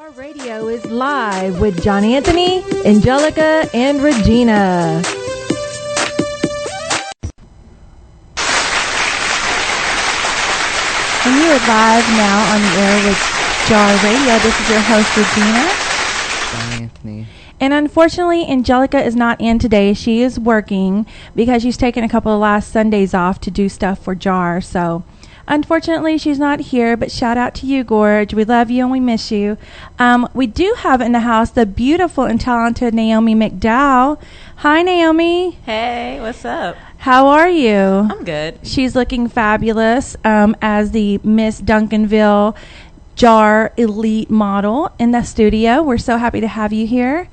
JARRadio is live with John Anthony, Angelica, and Regina. And you are live now on the air with JARRadio. This is your host, Regina. John Anthony. And unfortunately, Angelica is not in today. She is working because she's taken a couple of last Sundays off to do stuff for JAR. So unfortunately, she's not here, but shout out to you, Gorge. We love you and we miss you. We do have in the house the beautiful and talented Naomi McDowell. Hi, Naomi. Hey, what's up? How are you? I'm good. She's looking fabulous as the Miss Duncanville JAR Elite model in the studio. We're so happy to have you here.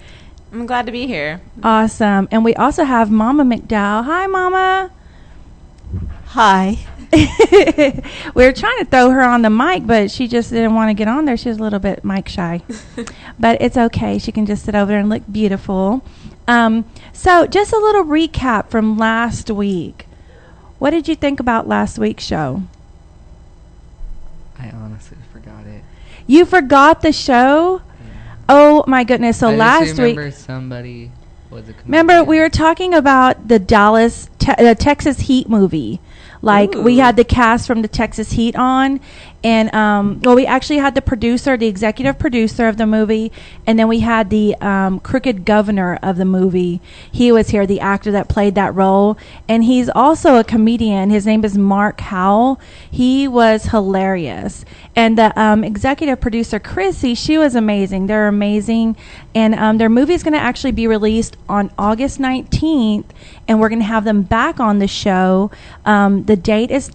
I'm glad to be here. Awesome. And we also have Mama McDowell. Hi, Mama. Hi. We were trying to throw her on the mic, but she just didn't want to get on there. She was a little bit mic shy. But it's okay. She can just sit over there and look beautiful. So just a little recap from last week. What did you think about last week's show? I honestly forgot it. You forgot the show? Yeah. Oh, my goodness. So I last just remember week... somebody was a comedian. Remember, we were talking about the Texas Heat movie. Like, Ooh. we had the cast from the Texas Heat on, and, we actually had the executive producer of the movie, and then we had the crooked governor of the movie. He was here, the actor that played that role, and he's also a comedian. His name is Mark Howell. He was hilarious. And the executive producer, Chrissy, she was amazing. They're amazing, and their movie is going to actually be released on August 19th, and we're going to have them back on the show. The date is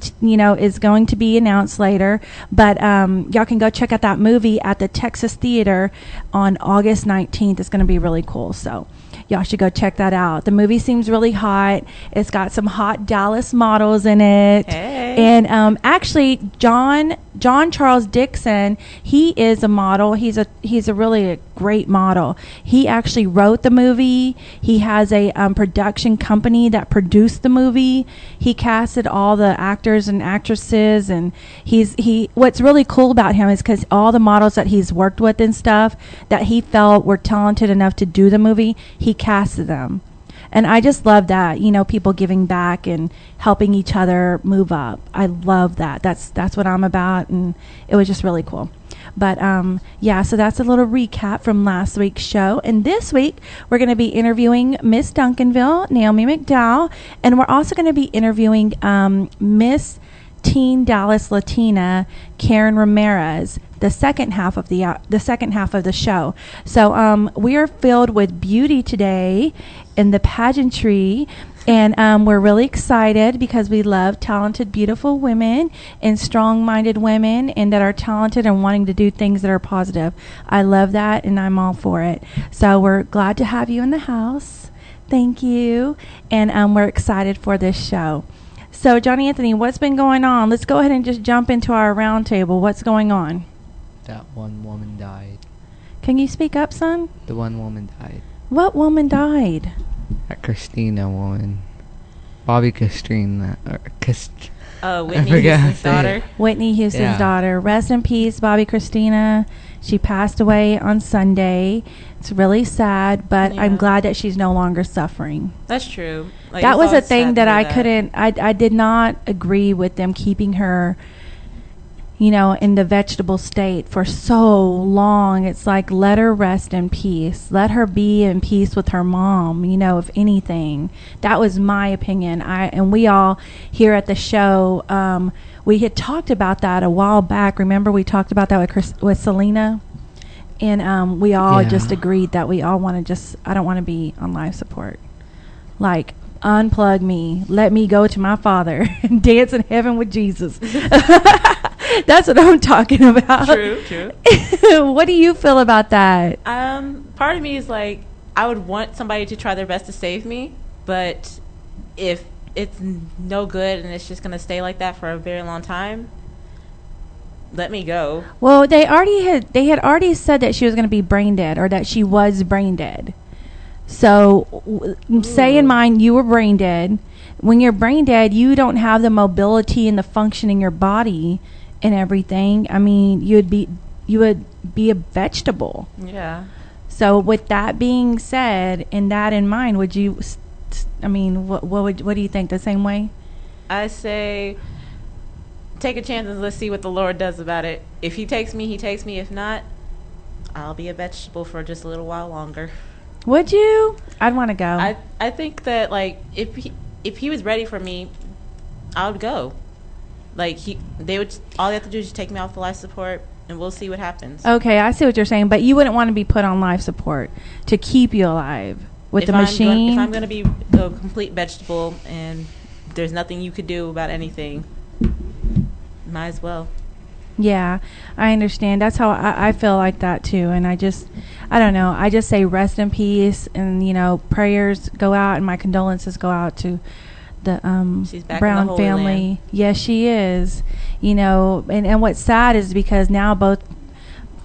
going to be announced later, but y'all can go check out that movie at the Texas Theater on August 19th. It's going to be really cool, so y'all should go check that out. The movie seems really hot. It's got some hot Dallas models in it. Hey. And actually, John Charles Dixon, he is a model. He's a really great model. He actually wrote the movie. He has a production company that produced the movie. He casted all the actors and actresses, and what's really cool about him is because all the models that he's worked with and stuff that he felt were talented enough to do the movie, he casted them. And I just love that, people giving back and helping each other move up. I love that. That's what I'm about, and it was just really cool. But, so that's a little recap from last week's show. And this week, we're going to be interviewing Miss Duncanville, Naomi McDowell, and we're also going to be interviewing Miss Teen Dallas Latina, Karen Ramirez, the second half of the show. So we are filled with beauty today in the pageantry, and we're really excited because we love talented, beautiful women and strong-minded women, and that are talented and wanting to do things that are positive. I love that, and I'm all for it. So we're glad to have you in the house. Thank you, and we're excited for this show. So, Johnny Anthony, what's been going on? Let's go ahead and just jump into our round table. What's going on? That one woman died. Can you speak up, son? The one woman died. What woman died? That Christina woman. Bobby Christina. Whitney Houston's daughter. Whitney Houston's daughter. Rest in peace, Bobby Christina. She passed away on Sunday. It's really sad, but I'm glad that she's no longer suffering. That's true. That was a thing that I did not agree with them keeping her, in the vegetable state for so long. It's like, let her rest in peace. Let her be in peace with her mom, if anything. That was my opinion. And we all here at the show, we had talked about that a while back. Remember we talked about that with Selena? And we all just agreed that we all want to I don't want to be on life support. Like, unplug me. Let me go to my Father and dance in heaven with Jesus. That's what I'm talking about. True. What do you feel about that? Part of me is like, I would want somebody to try their best to save me, but if it's no good and it's just going to stay like that for a very long time, let me go. Well, they had already said that she was going to be brain dead, or that she was brain dead. So say in mind you were brain dead. When you're brain dead, you don't have the mobility and the function in your body and everything. I mean, you'd you would be a vegetable. Yeah. So with that being said, and that in mind, would you? I mean, what do you think? The same way? I say, take a chance and let's see what the Lord does about it. If he takes me, he takes me. If not, I'll be a vegetable for just a little while longer. Would you? I'd want to go. I think that, like, if he was ready for me, I would go. Like, all they have to do is just take me off the life support, and we'll see what happens. Okay, I see what you're saying, but you wouldn't want to be put on life support to keep you alive with the machine. If I'm going to be a complete vegetable and there's nothing you could do about anything, might as well. Yeah, I understand. That's how I feel like that too. And I don't know. I just say rest in peace, and prayers go out, and my condolences go out to the She's back Brown in the Holy family. Land. Yes, she is. And what's sad is because now both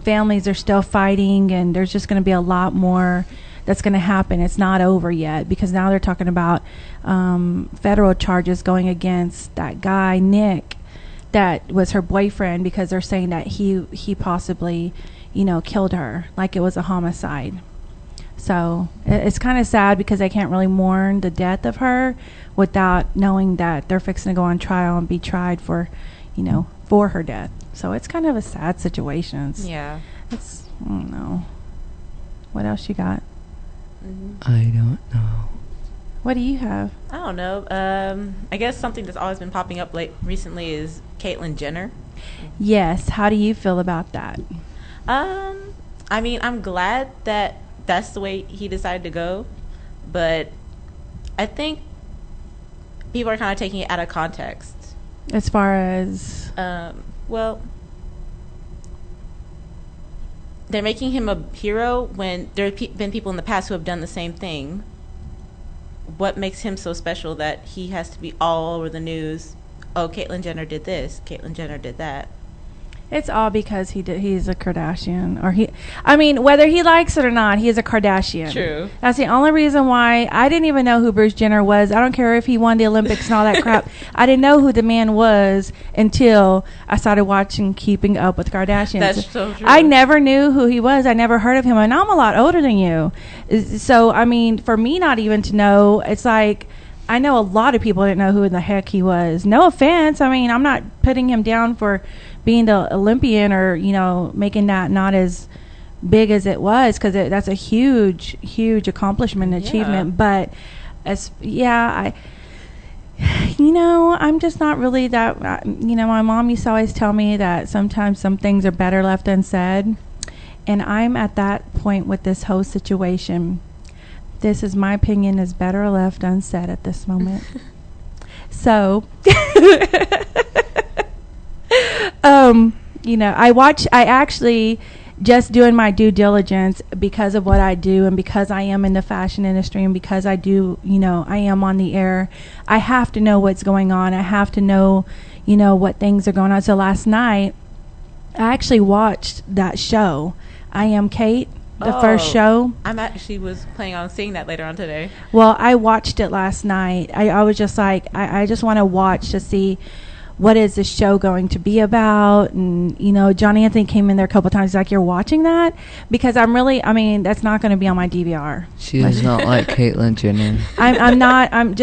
families are still fighting, and there's just going to be a lot more that's going to happen. It's not over yet, because now they're talking about federal charges going against that guy Nick that was her boyfriend, because they're saying that he possibly killed her, like it was a homicide. So it's kind of sad because I can't really mourn the death of her without knowing that they're fixing to go on trial and be tried for for her death. So it's kind of a sad situation. Yeah. I don't know. What else you got? I don't know. What do you have? I don't know. I guess something that's always been popping up recently is Caitlyn Jenner. Yes. How do you feel about that? I mean, I'm glad that that's the way he decided to go, but I think people are kind of taking it out of context. As far as well, they're making him a hero when there have been people in the past who have done the same thing. What makes him so special that he has to be all over the news? Oh, Caitlyn Jenner did this. Caitlyn Jenner did that. it's all because he's a Kardashian, whether he likes it or not, he is a Kardashian. True. That's the only reason why I didn't even know who Bruce Jenner was. I don't care if he won the Olympics and all that crap. I didn't know who the man was until I started watching Keeping Up with Kardashians. That's so true. I never knew who he was. I never heard of him, and I'm a lot older than you. So, for me not even to know, it's like, I know a lot of people didn't know who in the heck he was. No offense. I'm not putting him down for being the Olympian or, making that not as big as it was, because that's a huge, huge accomplishment and achievement. But I'm just not really that, my mom used to always tell me that sometimes some things are better left unsaid. And I'm at that point with this whole situation. This is my opinion, is better left unsaid at this moment. So, I actually just doing my due diligence because of what I do and because I am in the fashion industry and because I do, I am on the air. I have to know what's going on. I have to know, what things are going on. So last night, I actually watched that show, I Am Kate. The first show. I'm actually was planning on seeing that later on today. Well, I watched it last night. I was just like, I just want to watch to see what is this show going to be about. And, John Anthony came in there a couple times. He's like, you're watching that? Because that's not going to be on my DVR. She is not like Caitlyn Jenner. I'm not. I'm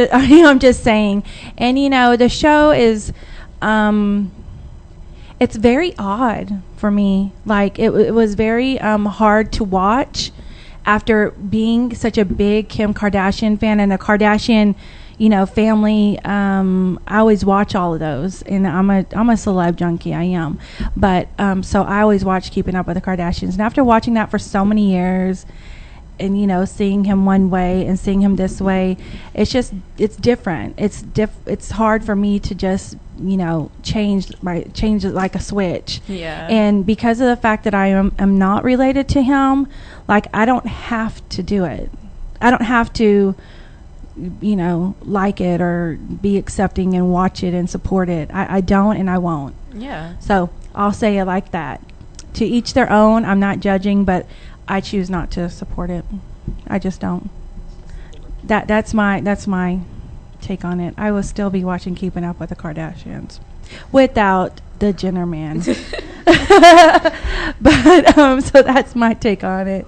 just saying. And, the show is... it's very odd for me. Like, it was very hard to watch after being such a big Kim Kardashian fan and a Kardashian, family. I always watch all of those, and I'm a celeb junkie. I am, but so I always watch Keeping Up with the Kardashians. And after watching that for so many years, and seeing him one way and seeing him this way, it's different. It's hard for me to just change it like a switch. Yeah. And because of the fact that I am not related to him, like, I don't have to do it. I don't have to like it or be accepting and watch it and support it. I don't, and I won't. Yeah. So I'll say it like that. To each their own. I'm not judging, but I choose not to support it. I just don't. That's my take on it. I will still be watching Keeping Up with the Kardashians without the Jenner man. But so that's my take on it.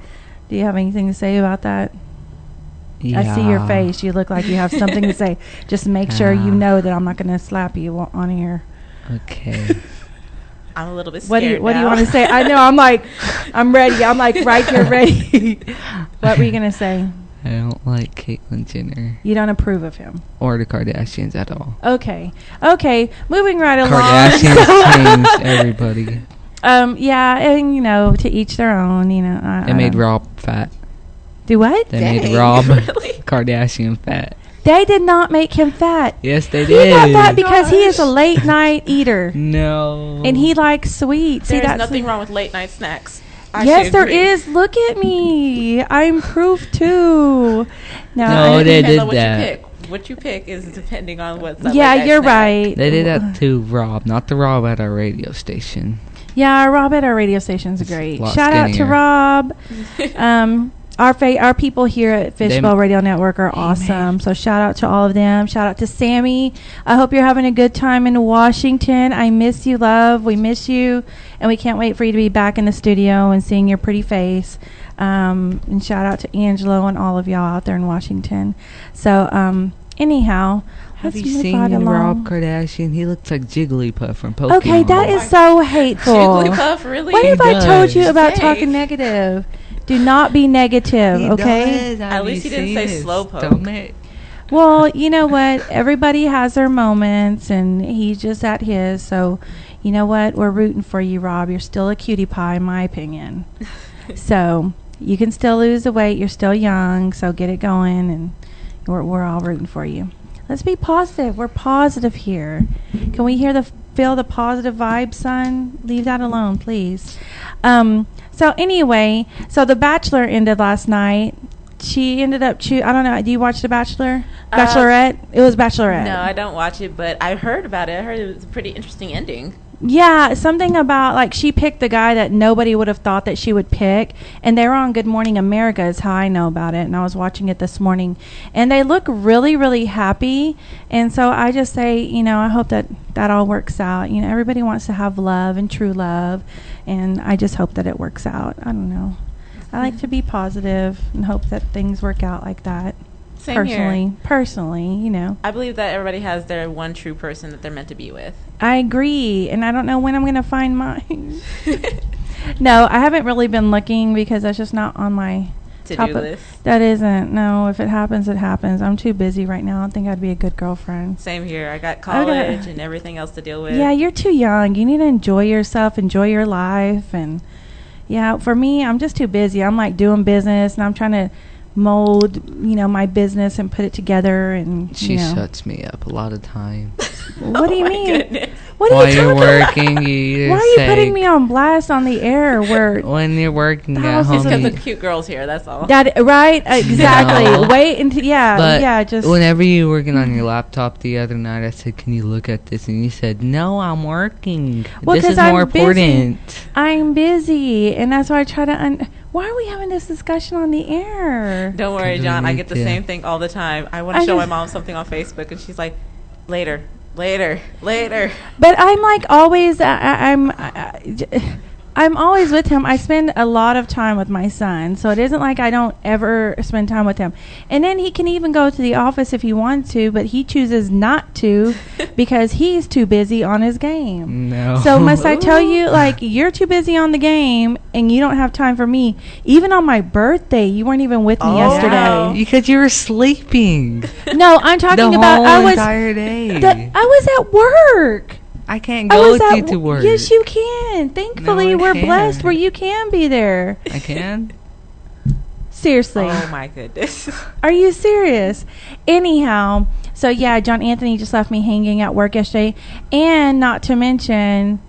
Do you have anything to say about that? Yeah. I see your face. You look like you have something to say. Just make sure you know that I'm not going to slap you on here. Okay. I'm a little bit What scared do you want to say? I know. I'm ready. I'm like right here ready. What were you going to say? I don't like Caitlyn Jenner. You don't approve of him. Or the Kardashians at all. Okay. Moving right along. Kardashians changed everybody. Yeah, and to each their own. They made Rob fat. Do what? They Dang, made Rob really? Kardashian fat. They did not make him fat. Yes, they He did. got fat because he is a late night eater. No. And he likes sweets. There's nothing wrong with late night snacks. Yes, there is. Look at me. I'm proof too. No, they depends did on that. What you pick is depending on what's up. Yeah, you're right. They did that to Rob, not the Rob at our radio station. Yeah, Rob at our radio station's great. Lot Shout out to skinnier. Rob. Our people here at Fishbowl Radio Network are awesome. So shout out to all of them. Shout out to Sammy. I hope you're having a good time in Washington. I miss you, love. We miss you, and we can't wait for you to be back in the studio and seeing your pretty face. And shout out to Angelo and all of y'all out there in Washington. So anyhow, Have let's you move seen right along. Rob Kardashian? He looks like Jigglypuff from Pokemon. Okay, that is so hateful. Jigglypuff, really? What have I told you does. about Dang. talking negative? Do not be negative, okay? At least he didn't say slowpoke. Stomach? Well, you know what? Everybody has their moments, and he's just at his. So, you know what? We're rooting for you, Rob. You're still a cutie pie, in my opinion. So, you can still lose the weight. You're still young, so get it going, and we're all rooting for you. Let's be positive. We're positive here. Can we feel the positive vibes, son? Leave that alone, please. So anyway, The Bachelor ended last night. She ended up I don't know. Do you watch The Bachelor? Bachelorette? It was Bachelorette. No, I don't watch it, but I heard about it. I heard it was a pretty interesting ending. Yeah, something about she picked the guy that nobody would have thought that she would pick, and they were on Good Morning America is how I know about it, and I was watching it this morning, and they look really, really happy, and so I just say, I hope that all works out. Everybody wants to have love and true love, and I just hope that it works out. I don't know. I like to be positive and hope that things work out like that. Same here. Personally, I believe that everybody has their one true person that they're meant to be with. I agree, and I don't know when I'm going to find mine. No, I haven't really been looking because that's just not on my To-do list. That isn't. No, if it happens, it happens. I'm too busy right now. I don't think I'd be a good girlfriend. Same here. I got college and everything else to deal with. Yeah, you're too young. You need to enjoy yourself, enjoy your life, and yeah, for me, I'm just too busy. I'm doing business, and I'm trying to mold, my business and put it together, and She shuts me up a lot of times. What do you mean? Goodness. What are While you you're talking working, about? you Why are you say, putting me on blast on the air? Where when you're working at house is home, It's because you- the cute girls here, that's all. that right? Exactly. No. Wait until but just whenever you were working on your laptop the other night, I said, "Can you look at this?" And you said, "No, I'm working. Well, this 'cause is I'm more busy. important." I'm busy, and that's why I try to. Why are we having this discussion on the air? Don't worry, Because we John. I need get the to. same thing all the time. I want I to show my just- mom something on Facebook, and she's like, later. But I'm always. I'm always with him. I spend a lot of time with my son, so it isn't like I don't ever spend time with him. And then he can even go to the office if he wants to, but he chooses not to because he's too busy on his game. No. So must I tell you, you're too busy on the game and you don't have time for me. Even on my birthday, you weren't even with me yesterday. Because you were sleeping No, I'm talking the about whole entire day. I was at work. I can't go with you to work. Yes, you can. Thankfully, No, I we're can't. blessed where you can be there. I can. Seriously. Oh, my goodness. Are you serious? Anyhow, so yeah, John Anthony just left me hanging at work yesterday. And not to mention,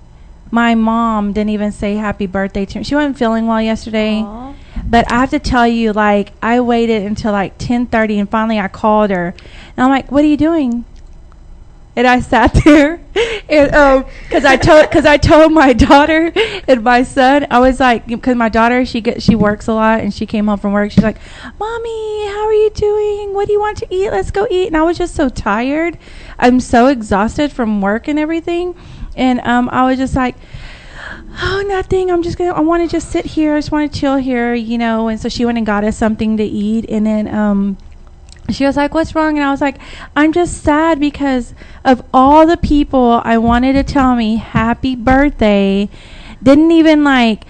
my mom didn't even say happy birthday to me. She wasn't feeling well yesterday. Aw. But I have to tell you, I waited until 10:30 and finally I called her. And I'm like, what are you doing? And I sat there, and because I told my daughter and my son, I was like, because my daughter she works a lot, and she came home from work. She's like, "Mommy, how are you doing? What do you want to eat? Let's go eat." And I was just so tired. I'm so exhausted from work and everything, and I was just like, oh, nothing. I want to just sit here. I just want to chill here, you know. And so she went and got us something to eat. And then she was like, what's wrong? And I was like, I'm just sad because of all the people I wanted to tell me happy birthday. Didn't even like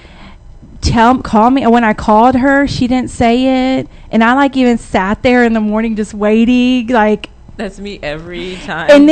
call me. When I called her, she didn't say it. And I like even sat there in the morning just waiting, like. That's me every time. And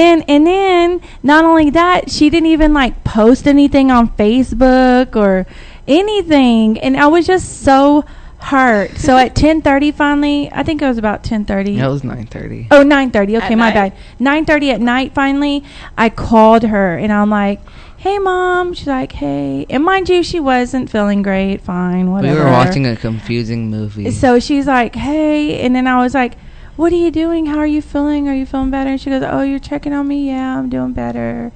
then not only that, she didn't even like post anything on Facebook or anything. And I was just so hurt. So at 10:30 finally, I think it was about 10:30. It was 9:30. Oh, 9:30. Okay, At my night? bad. 9:30 at night finally, I called her and I'm like, hey, Mom. She's like, hey. And mind you, she wasn't feeling great. Fine, whatever. We were watching a confusing movie. So she's like, hey. And then I was like, what are you doing? How are you feeling? Are you feeling better? And she goes, oh, you're checking on me? Yeah, I'm doing better.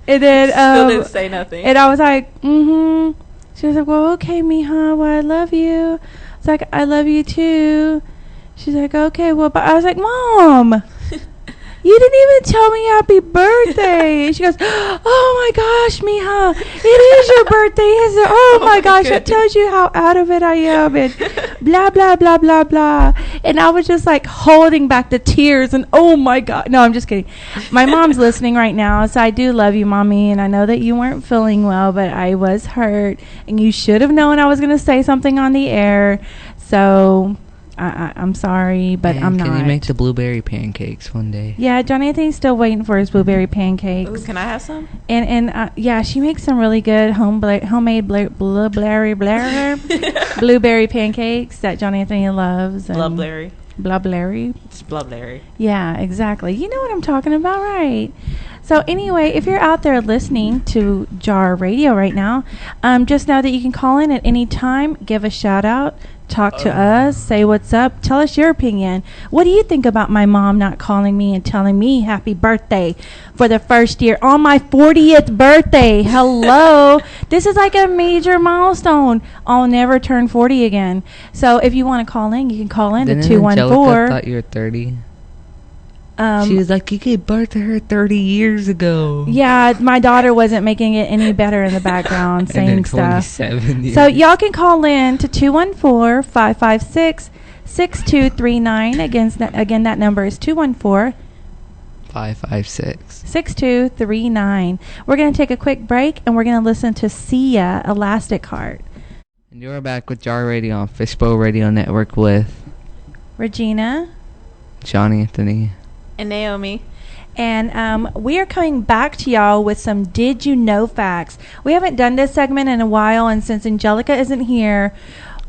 And then Still didn't say nothing. and I was like, mm-hmm. She was like, well, okay, mija, well, I love you. It's like, I love you too. She's like, okay, well, but I was like, Mom, you didn't even tell me happy birthday. And she goes, oh my gosh, mija, it is your birthday, isn't it? Oh my gosh, that tells you how out of it I am, and blah, blah, blah, blah, blah. And I was just like holding back the tears, and oh my God. No, I'm just kidding. My mom's listening right now, so I do love you, Mommy, and I know that you weren't feeling well, but I was hurt, and you should have known I was going to say something on the air. So I'm sorry, but Man, I'm not. Can you make the blueberry pancakes one day? Yeah, John Anthony's still waiting for his blueberry pancakes. Ooh, can I have some? And yeah, she makes some really good homemade blueberry pancakes that John Anthony loves. Blueberry. Blueberry. It's blueberry. Yeah, exactly. You know what I'm talking about, right? So anyway, if you're out there listening to JARRadio right now, just know that you can call in at any time, give a shout out, talk to us, say what's up, tell us your opinion. What do you think about my mom not calling me and telling me happy birthday for the first year on my 40th birthday? Hello. This is like a major milestone. I'll never turn 40 again. So if you want to call in, you can call in Didn't to 214. Angelica thought you were 30? She was like, you gave birth to her 30 years ago. Yeah, my daughter wasn't making it any better in the background saying and then stuff. 27 years. So y'all can call in to 214-556-6239. Again, that number is 214-556-6239. We're going to take a quick break, and we're going to listen to Sia, Elastic Heart. And you're back with JARRadio on Fishbowl Radio Network with Regina. John Anthony. And Naomi. And we are coming back to y'all with some Did You Know Facts. We haven't done this segment in a while, and since Angelica isn't here,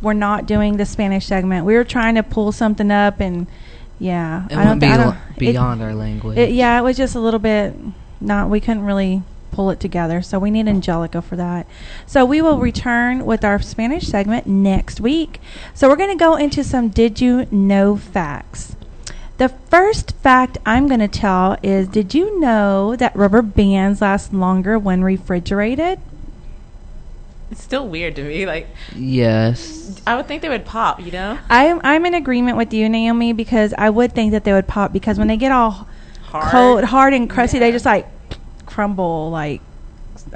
we're not doing the Spanish segment. We were trying to pull something up, and yeah. It went beyond our language. It was just a little bit, we couldn't really pull it together, so we need Angelica for that. So we will return with our Spanish segment next week. So we're going to go into some Did You Know Facts. The first fact I'm going to tell is, did you know that rubber bands last longer when refrigerated? It's still weird to me. Like, yes. I would think they would pop, you know? I'm in agreement with you, Naomi, because I would think that they would pop, because when they get all hard and crusty, they just like crumble, like,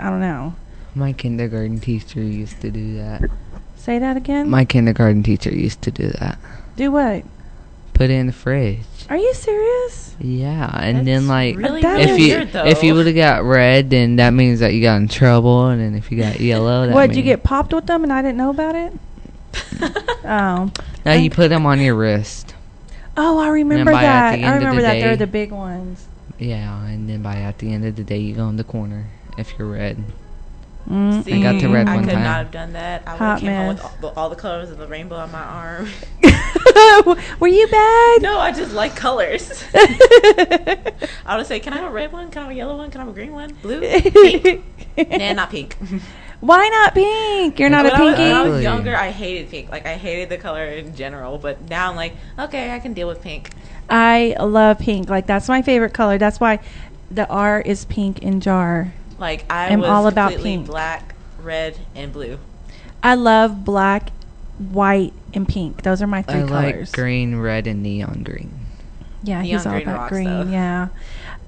I don't know. My kindergarten teacher used to do that. Say that again? My kindergarten teacher used to do that. Do what? Put it in the fridge. Are you serious? Yeah, and That's then like really, That really is weird, though. if you would have got red, then that means that you got in trouble, and then if you got yellow, that What, did you means- get popped with them and I didn't know about it? Oh. No, you put them on your wrist. Oh, I remember by at that. the I end of remember the that. They're day- the big ones. Yeah, and then at the end of the day, you go in the corner if you're red. Mm. See, got to red I one could time. not have done that. I would Hot have came home mess. with all the colors of the rainbow on my arm. Were you bad? No, I just like colors. I would say, can I have a red one? Can I have a yellow one? Can I have a green one? Blue? Pink? Nah, not pink. Why not pink? You're not a When I was Exactly. younger, I hated pink. Like, I hated the color in general. But now I'm like, okay, I can deal with pink. I love pink. Like, that's my favorite color. That's why the R is pink in jar. Like, I I'm was all about completely pink. black, red, and blue. I love black, white, and pink. Those are my three I colors. like green, red, and neon green. Yeah, Neon he's all green about rocks, green. though. Yeah.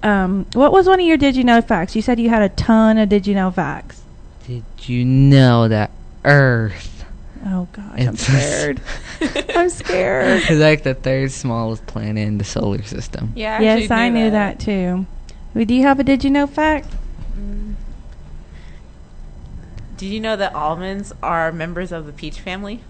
What was one of your did you know facts? You said you had a ton of did you know facts. Did you know that Earth? Oh gosh, I'm scared. I'm scared. It's like the third smallest planet in the solar system. Yeah. Yes, I knew that too. Do you have a did you know fact? Did you know that almonds are members of the peach family?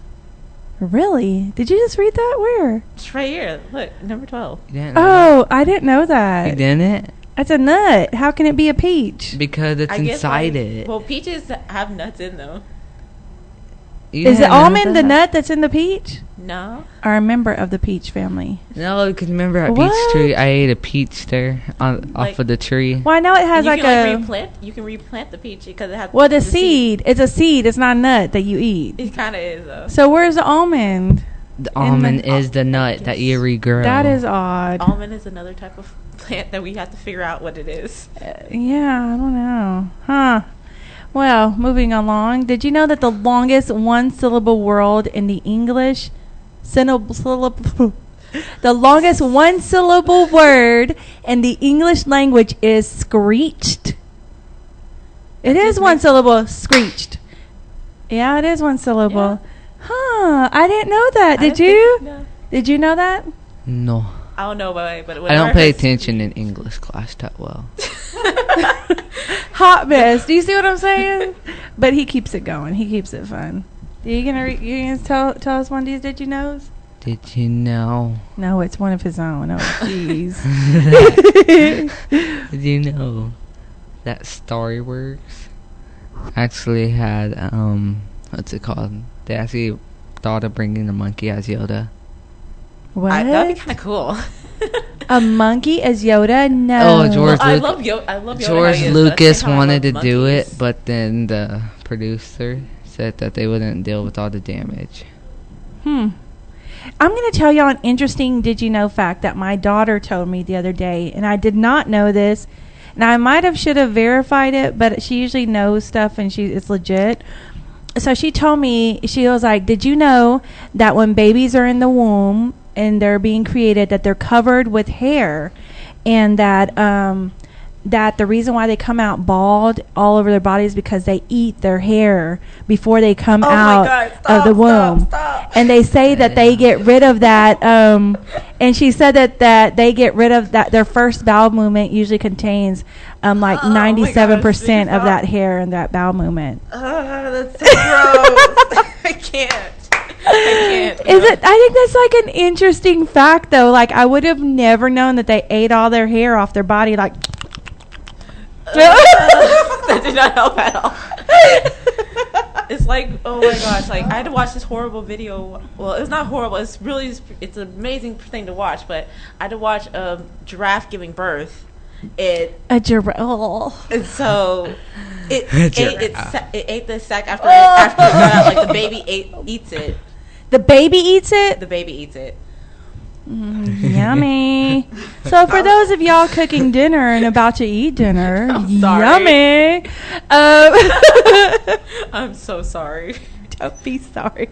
Really? Did you just read that? Where? It's right here. Look, number 12. You didn't know that? I didn't know that. You didn't? That's a nut. How can it be a peach? Because it's I guess, inside like, it. Well, peaches have nuts in them. You Is the didn't know almond the that? nut that's in the peach? No. Or a member of the peach family? No, because remember at What? Peach Tree, I ate a peach there off of the tree. Well, I know it has You like can, a... replant. You can replant the peach because it has. Well, the seed. It's a seed. It's not a nut that you eat. It kind of is though. So where's the almond? The almond is the nut that you regrow. That is odd. Almond is another type of plant that we have to figure out what it is. Yeah, I don't know. Huh. Well, moving along. Did you know that the longest one-syllable word in the English the longest one-syllable word in the English language is screeched? It is one syllable, screeched. Yeah, it is one syllable. Yeah. Huh. I didn't know that. Did you? No. Did you know that? No. I don't know, but I don't pay attention in English class that well. Hot mess. Do you see what I'm saying? But he keeps it going. He keeps it fun. You gonna tell us one of these did you knows? Did you know? No, it's one of his own. Oh, jeez. Did you know that Storyworks actually had what's it called? They actually thought of bringing a monkey as Yoda. What? That'd be kind of cool. A monkey as Yoda? No. Oh, George I love Yoda. George how he is, Lucas but I wanted to love do monkeys. it, but then the producer said that they wouldn't deal with all the damage. I'm going to tell y'all an interesting did you know fact that my daughter told me the other day, and I did not know this. Now, I should have verified it, but she usually knows stuff and it's legit. So she told me, she was like, did you know that when babies are in the womb and they're being created, that they're covered with hair, and that that the reason why they come out bald all over their bodies because they eat their hair before they come out of the womb. Stop. And they say that they get rid of that. And she said that they get rid of that. Their first bowel movement usually contains like 97% of that hair in that bowel movement. That's so gross. I can't. Is it? I think that's like an interesting fact, though. Like, I would have never known that they ate all their hair off their body. Like, that did not help at all. It's like, oh my gosh, like I had to watch this horrible video. Well, it's not horrible. It's an amazing thing to watch. But I had to watch a giraffe giving birth. a giraffe. And so it ate the sack after it got out. Like the baby eats it. The baby eats it? The baby eats it. Yummy. So for those of y'all cooking dinner and about to eat dinner, sorry. yummy. I'm so sorry. Don't be sorry.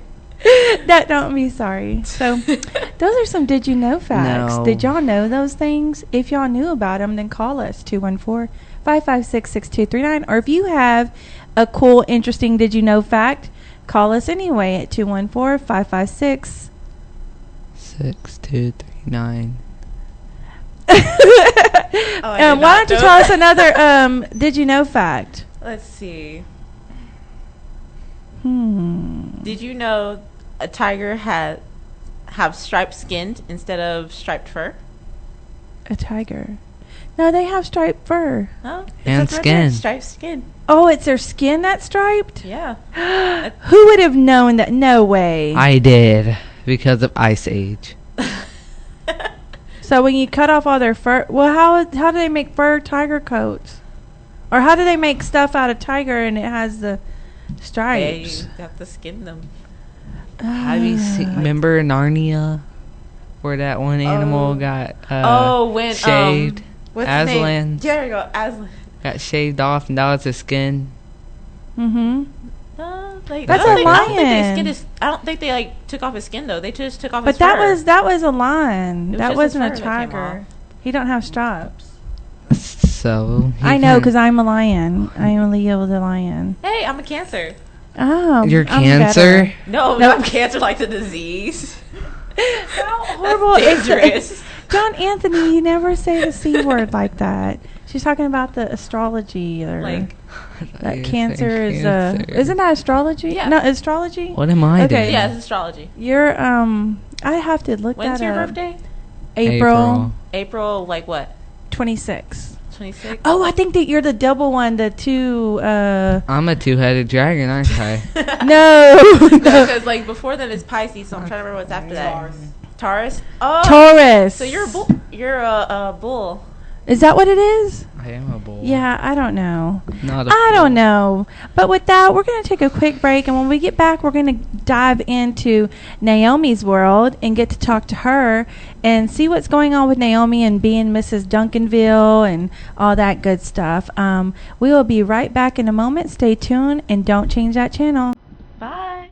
Don't be sorry. So those are some did you know facts. No. Did y'all know those things? If y'all knew about them, then call us 214-556-6239. Or if you have a cool, interesting did you know fact, call us anyway at 214-556 6239. Why don't you tell us another did you know fact? Let's see. Did you know a tiger have striped skin instead of striped fur? A tiger? No, they have striped fur. Oh, And skin. Striped skin. Oh, it's their skin that's striped? Yeah. Who would have known that? No way. I did, because of Ice Age. So when you cut off all their fur, well, how do they make fur tiger coats? Or how do they make stuff out of tiger and it has the stripes? They have to skin them. Have you seen, remember Narnia? Where that one animal got when shaved? What's his name? Aslan. There you go, Aslan. Got shaved off and that was his skin. Mm-hmm. That's a lion. I don't think they like took off his skin though. They just took off But his fur. that was a lion. It was That just wasn't a his fur that came tiger. off. He don't have stripes. so I know because I'm a lion. I am a Leo the lion. Hey, I'm a Cancer. Oh, You're I'm Cancer? better. No, not Cancer like the disease. How horrible! That's dangerous. John Anthony, you never say the C word like that. She's talking about the astrology or Like, that Cancer is. Isn't that astrology? Yeah. No, astrology. What am I Okay. doing? yeah, it's astrology. You're I have to look When's that your up. birthday? April April, like what? 26th. 26? Oh, I think that you're the double one. The two. I'm a two-headed dragon, aren't I? No. Because like before that is Pisces, so I'm trying to remember what's after that. Taurus. Oh, Taurus. so you're a bull. You're a bull. Is that what it is? I am a bull. Yeah, I don't know. Not a I bull. don't know. But with that, we're going to take a quick break. And when we get back, we're going to dive into Naomi's world and get to talk to her and see what's going on with Naomi and being Mrs. Duncanville and all that good stuff. We will be right back in a moment. Stay tuned and don't change that channel. Bye.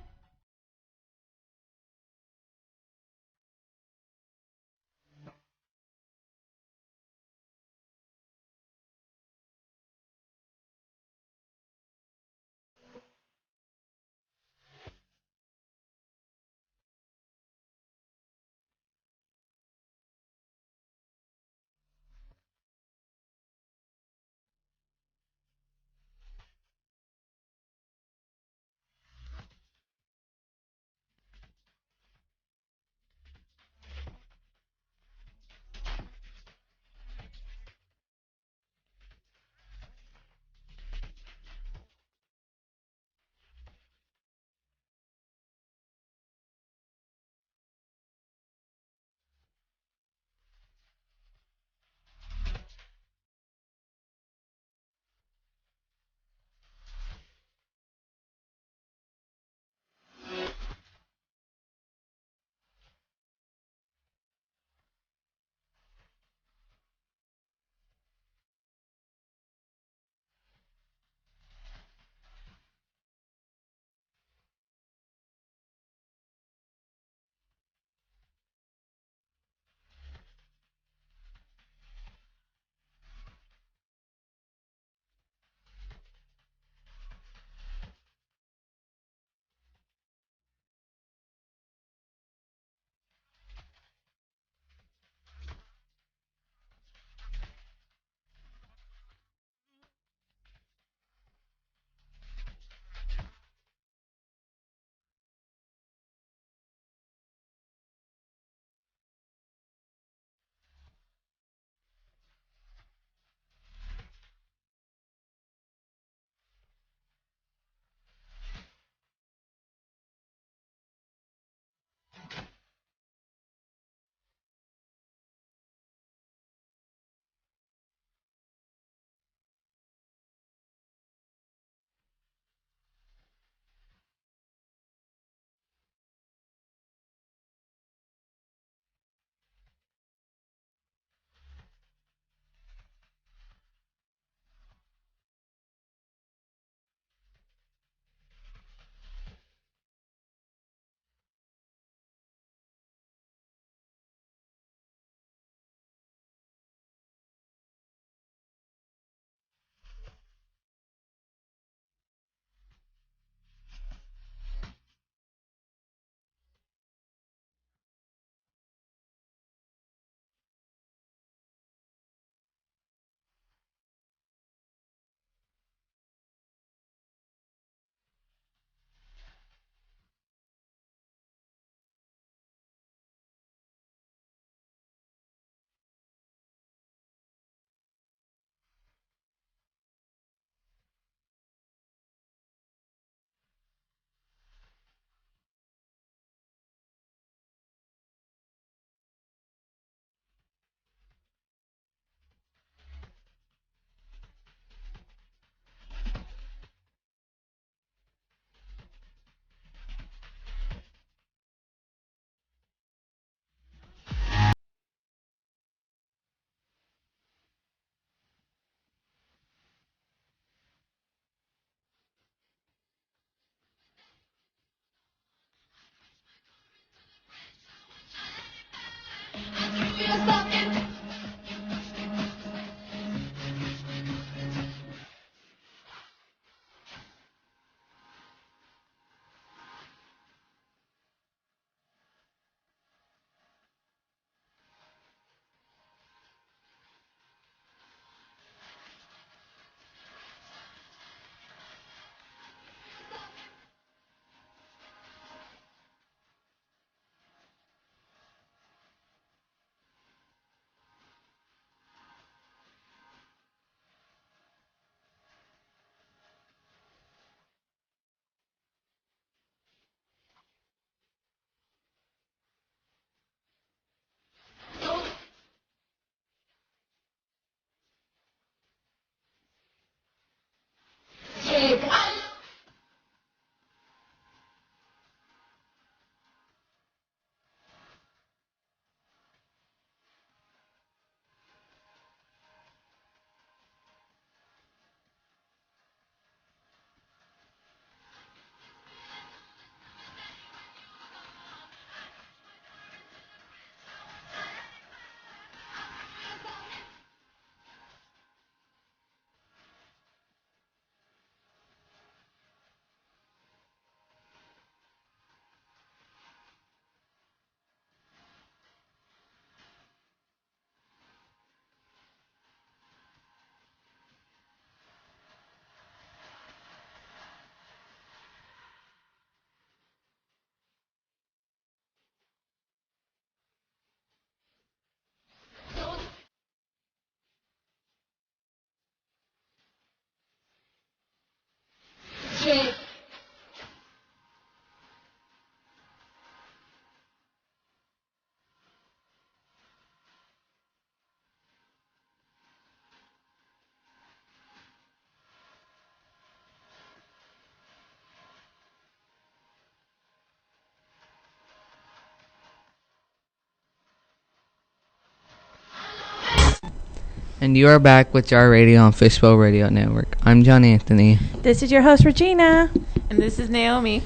And you are back with JARRadio on Fishbowl Radio Network. I'm John Anthony. This is your host, Regina. And this is Naomi.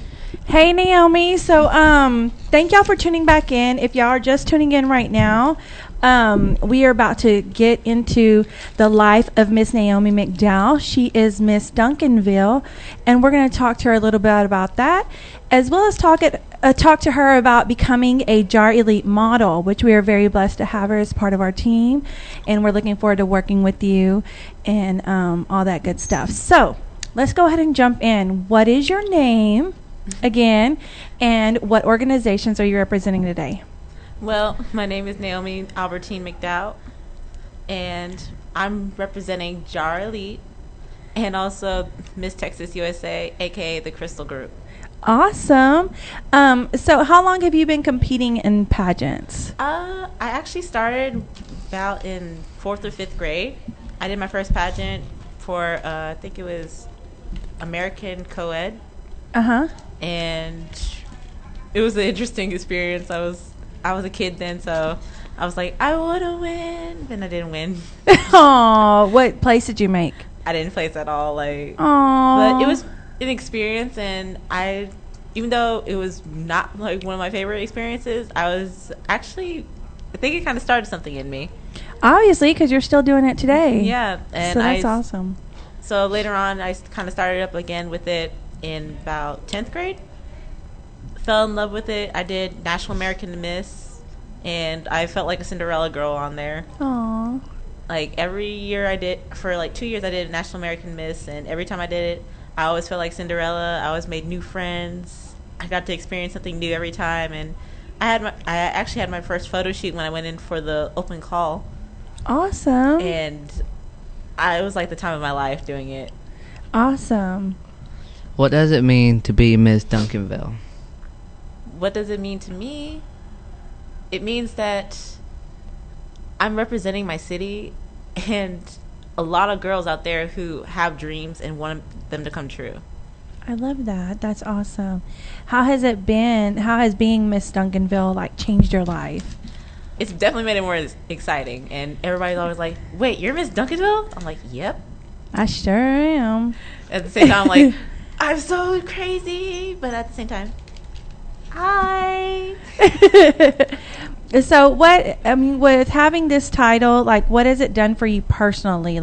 Hey, Naomi. So, thank y'all for tuning back in. If y'all are just tuning in right now, we are about to get into the life of Miss Naomi McDowell. She is Miss Duncanville, and we're going to talk to her a little bit about that, as well as talk to her about becoming a JAR Elite model, which we are very blessed to have her as part of our team, and we're looking forward to working with you and all that good stuff. So let's go ahead and jump in. What is your name again, and what organizations are you representing today? Well, my name is Naomi Albertine McDowell, and I'm representing JAR Elite and also Miss Texas USA, aka the Crystal Group. Awesome. So how long have you been competing in pageants? I actually started about in 4th or 5th grade. I did my first pageant for I think it was American Co-ed. And it was an interesting experience. I was a kid then, so I was like, I want to win, and I didn't win. Oh, what place did you make? I didn't place at all. Like, oh, but it was an experience, and even though it was not like one of my favorite experiences, I think it kind of started something in me. Obviously, because you're still doing it today. Yeah, and so that's awesome. So later on, I kind of started up again with it in about 10th grade. Fell in love with it. I did National American Miss, and I felt like a Cinderella girl on there. Aww. Like every year I did, for like 2 years I did National American Miss, and every time I did it, I always felt like Cinderella. I always made new friends. I got to experience something new every time, and I actually had my first photo shoot when I went in for the open call. Awesome. And it was like the time of my life doing it. Awesome. What does it mean to be Miss Duncanville? What does it mean to me? It means that I'm representing my city and a lot of girls out there who have dreams and want them to come true. I love that. That's awesome. How has it been? How has being Miss Duncanville changed your life? It's definitely made it more exciting, and everybody's always like, wait, you're Miss Duncanville? I'm like, yep. I sure am. At the same time, I'm like, I'm so crazy, but at the same time, hi. So with having this title, what has it done for you personally?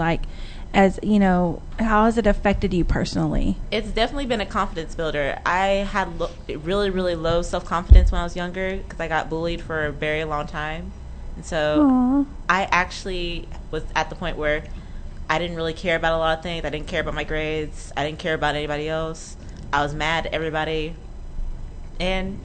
As you know, how has it affected you personally? It's definitely been a confidence builder. I had really, really low self-confidence when I was younger because I got bullied for a very long time. And so Aww. I actually was at the point where I didn't really care about a lot of things. I didn't care about my grades. I didn't care about anybody else. I was mad at everybody. And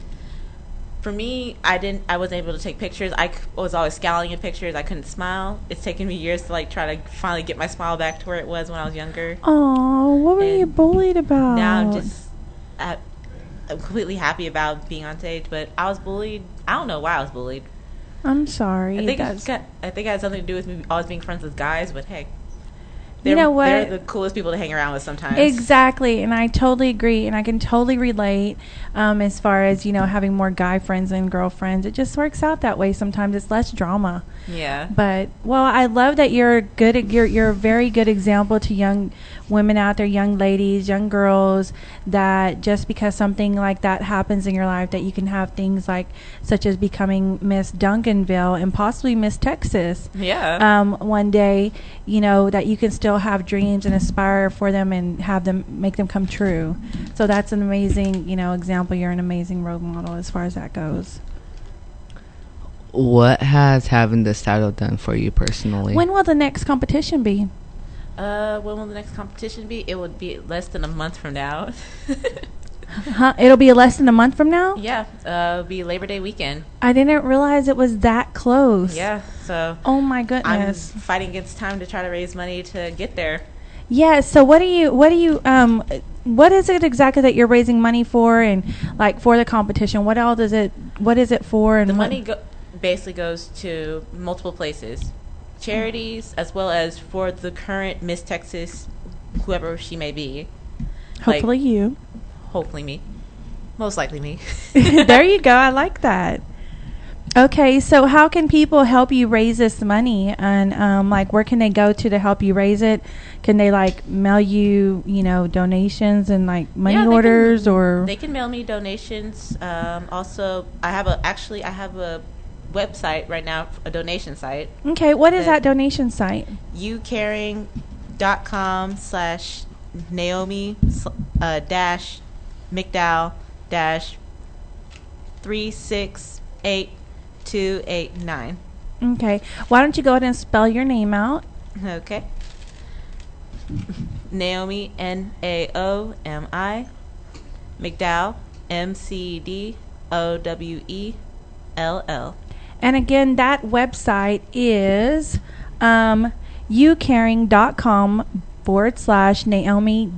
for me, I wasn't able to take pictures. I was always scowling in pictures. I couldn't smile. It's taken me years to try to finally get my smile back to where it was when I was younger. Oh, what were you bullied about? Now I'm completely happy about being on stage, but I was bullied. I don't know why I was bullied. I'm sorry. I think it had something to do with me always being friends with guys, but hey. You know what? They're the coolest people to hang around with sometimes. Exactly, and I totally agree, and I can totally relate as far as, having more guy friends than girlfriends. It just works out that way sometimes. It's less drama. Yeah. But, I love that you're a very good example to young women out there, young ladies, young girls, that just because something like that happens in your life, that you can have things such as becoming Miss Duncanville and possibly Miss Texas. Yeah. One day, that you can still have dreams and aspire for them and have them make them come true. So that's an amazing, example. You're an amazing role model as far as that goes. What has having this title done for you personally? When will the next competition be? When will the next competition be? It would be less than a month from now. It'll be less than a month from now? Yeah. It'll be Labor Day weekend. I didn't realize it was that close. Yeah. So. Oh my goodness. I'm fighting against time to try to raise money to get there. Yeah. So what is it exactly that you're raising money for, and for the competition? What is it for? And the money basically goes to multiple places. Charities, as well as for the current Miss Texas, whoever she may be. Hopefully you. Hopefully me. Most likely me. There you go. I like that. Okay, so how can people help you raise this money, and like where can they go to help you raise it? Can they like mail you, donations and like money orders, or they can mail me donations. Also, I have a website right now, a donation site. Okay, what is that donation site? youcaring.com/Naomi dash McDowell dash 368289. Okay, why don't you go ahead and spell your name out? Okay. Naomi, Naomi, McDowell, McDowell. And again, that website is youcaring.com/Naomi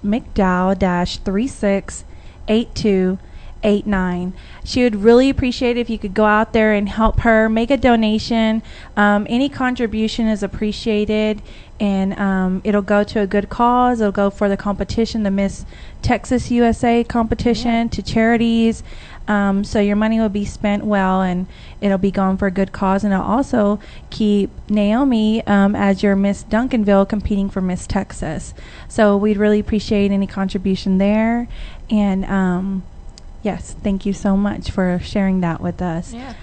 McDowell 368289. She would really appreciate it if you could go out there and help her make a donation. Any contribution is appreciated, and it'll go to a good cause. It'll go for the competition, the Miss Texas USA competition, to charities. So your money will be spent well, and it'll be going for a good cause, and it'll also keep Naomi as your Miss Duncanville competing for Miss Texas. So we'd really appreciate any contribution there. And yes, thank you so much for sharing that with us. Yeah.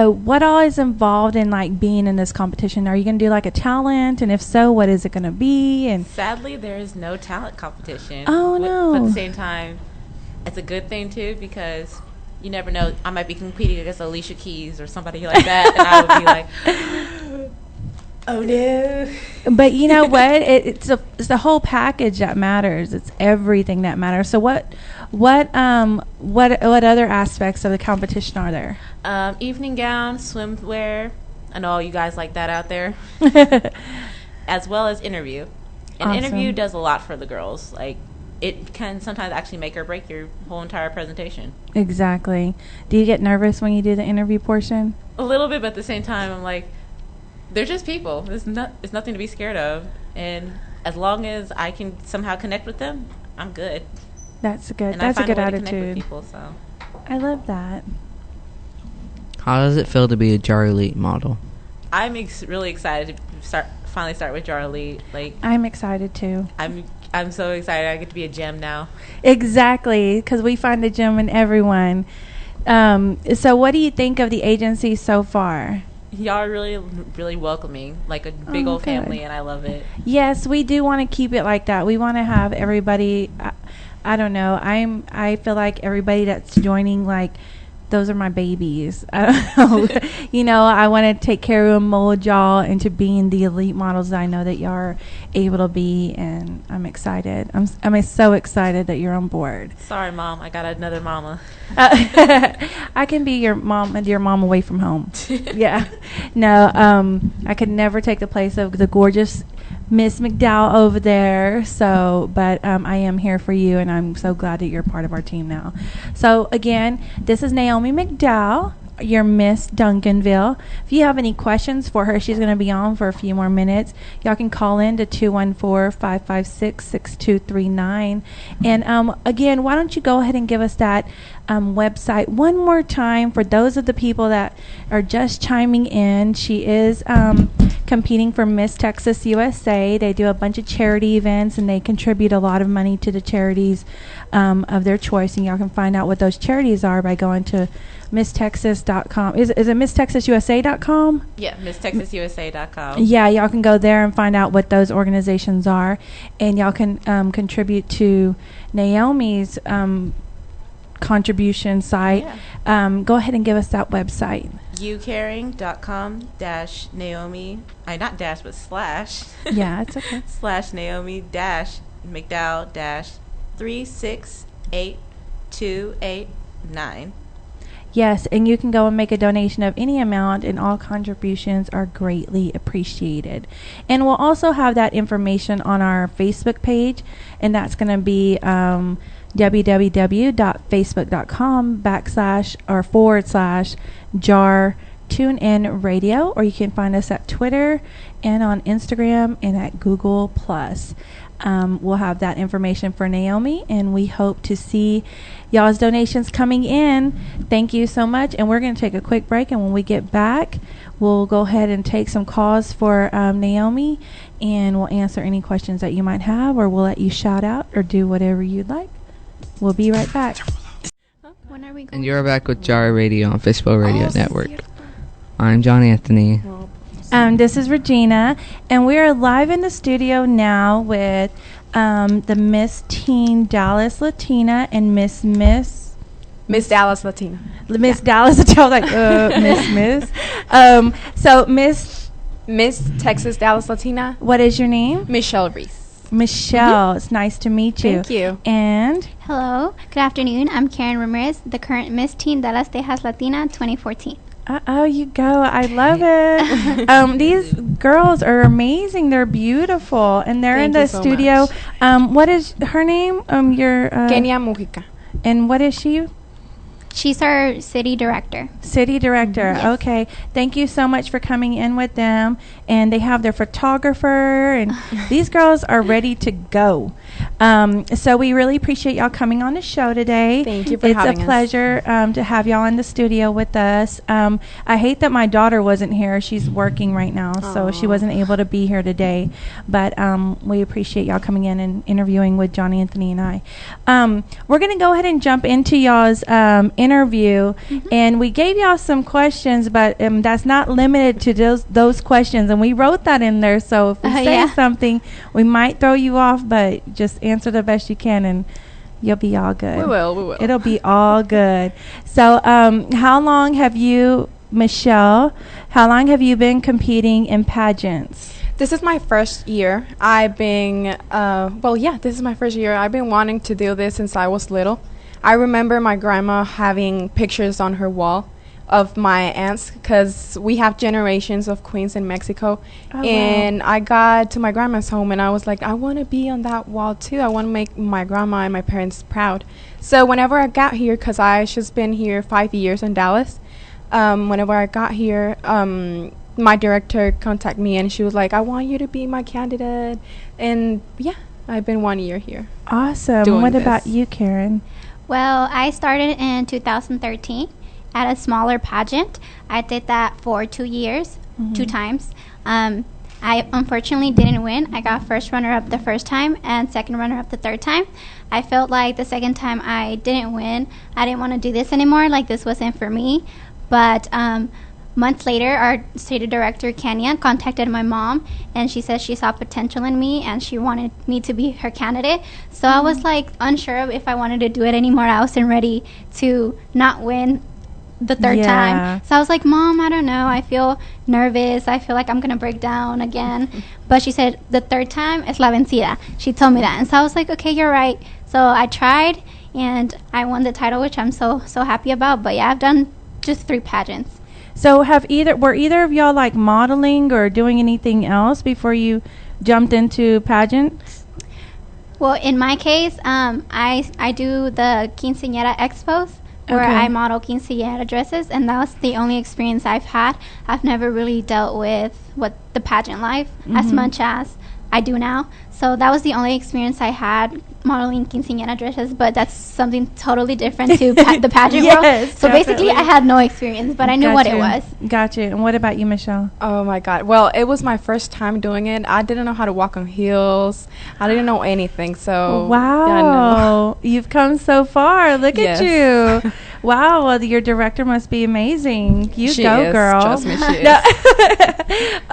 What all is involved in like being in this competition? Are you going to do like a talent, and if so, what is it going to be? And sadly, there is no talent competition. Oh no! But at the same time, it's a good thing too, because you never know. I might be competing against Alicia Keys or somebody like that, and I would be like, "Oh no!" But you know what? It's the whole package that matters. It's everything that matters. So what other aspects of the competition are there? Evening gown, swimwear. I know all you guys like that out there, as well as interview. An interview does a lot for the girls. Like, it can sometimes actually make or break your whole entire presentation. Exactly. Do you get nervous when you do the interview portion? A little bit, but at the same time, I'm like, they're just people. It's nothing to be scared of. And as long as I can somehow connect with them, I'm good. That's good. And that's I a find good a way attitude. to connect with people, so. I love that. How does it feel to be a JARRadio model? I'm really excited to finally start with JARRadio. Like, I'm excited too. I'm so excited. I get to be a gem now. Exactly, because we find a gem in everyone. So what do you think of the agency so far? Y'all are really, really welcoming, like a big old family, and I love it. Yes, we do want to keep it like that. We want to have everybody. I don't know. I feel like everybody that's joining, like, those are my babies. I don't know. I want to take care of them, mold y'all into being the elite models that I know that y'all are able to be, and I'm excited. I'm so excited that you're on board. Sorry, Mom. I got another mama. I can be your mom and your mom away from home. Yeah. No, I could never take the place of the gorgeous Miss McDowell over there. So, but I am here for you, and I'm so glad that you're part of our team now. So, again, this is Naomi McDowell, your Miss Duncanville. If you have any questions for her, she's going to be on for a few more minutes. Y'all can call in to 214-556-6239. And again, why don't you go ahead and give us that website one more time for those of the people that are just chiming in. She is competing for Miss Texas USA. They do a bunch of charity events, and they contribute a lot of money to the charities of their choice. And y'all can find out what those charities are by going to misstexas.com. Is it misstexasusa.com? Yeah, misstexasusa.com. Yeah, y'all can go there and find out what those organizations are, and y'all can contribute to Naomi's contribution site. Yeah. Go ahead and give us that website. youcaring.com-Naomi, not dash, but slash. Yeah, it's okay. / Naomi McDowell 368289. Yes, and you can go and make a donation of any amount, and all contributions are greatly appreciated. And we'll also have that information on our Facebook page, and that's going to be www.facebook.com//JARR TuneIn Radio, or you can find us at Twitter and on Instagram and at Google+. we'll have that information for Naomi, and we hope to see y'all's donations coming in. Thank you so much, and we're going to take a quick break, and when we get back, we'll go ahead and take some calls for Naomi, and we'll answer any questions that you might have, or we'll let you shout out or do whatever you'd like. We'll be right back. When are we going? And you're back with JARRadio on Fishbowl Radio Network. I'm John Anthony. This is Regina, and we are live in the studio now with the Miss Teen Dallas Latina and Miss Dallas Latina. Miss Dallas Latina. I was like, so Miss Texas Dallas Latina. What is your name? Michelle Ruiz. Michelle. It's nice to meet you. Thank you. And Hello. Good afternoon. I'm Karen Ramirez, the current Miss Teen Dallas Latina 2014. oh, you go. I love it. These girls are amazing. They're beautiful, and they're in Thank the you so studio. much. What is her name? Kenia Mujica. And what is she? She's our city director. City director. Yes. Okay. Thank you so much for coming in with them. And they have their photographer, and these girls are ready to go. So we really appreciate y'all coming on the show today. Thank you for having us. It's a pleasure to have y'all in the studio with us. I hate that my daughter wasn't here. She's working right now, so she wasn't able to be here today. But we appreciate y'all coming in and interviewing with John Anthony and I. We're going to go ahead and jump into y'all's interview, and we gave y'all some questions, but that's not limited to those questions, and we wrote that in there, so if we say something, we might throw you off, but just answer the best you can, and you'll be all good. We will. It'll be all good. So how long have you, Michelle, been competing in pageants? This is my first year. I've been, this is my first year. I've been wanting to do this since I was little. I remember my grandma having pictures on her wall of my aunts, because we have generations of queens in Mexico. And I got to my grandma's home, and I was like, I want to be on that wall too. I want to make my grandma and my parents proud. So whenever I got here, because I just been here 5 years in Dallas, whenever I got here, my director contacted me, and she was like, I want you to be my candidate. And yeah, I've been 1 year here. Awesome. What about you, Karen? Well, I started in 2013 at a smaller pageant. I did that for 2 years, 2 times. I unfortunately didn't win. I got first runner-up the first time and second runner-up the third time. I felt like the second time I didn't win. I didn't want to do this anymore. Like, this wasn't for me. But months later, our city director, Kenya, contacted my mom, and she said she saw potential in me and she wanted me to be her candidate. So I was like unsure of if I wanted to do it anymore. I wasn't ready to not win the third time. So I was like, Mom, I don't know. I feel nervous. I feel like I'm going to break down again. But she said, the third time es la vencida. She told me that. And so I was like, okay, you're right. So I tried, and I won the title, which I'm so happy about. But yeah, I've done just 3 pageants. So were either of y'all like modeling or doing anything else before you jumped into pageants? Well, in my case, I do the quinceañera expos, where I model quinceañera dresses, and that was the only experience I've had. I've never really dealt with the pageant life as much as I do now. So that was the only experience I had, modeling quinceañera dresses, but that's something totally different to the pageant world. So basically, I had no experience, but I knew what it was. Gotcha. And what about you, Michelle? Oh my God. Well, it was my first time doing it. I didn't know how to walk on heels. I didn't know anything. So wow, yeah, no. You've come so far. Look at you. Wow. Well, your director must be amazing. She go, is. Girl. Trust me, she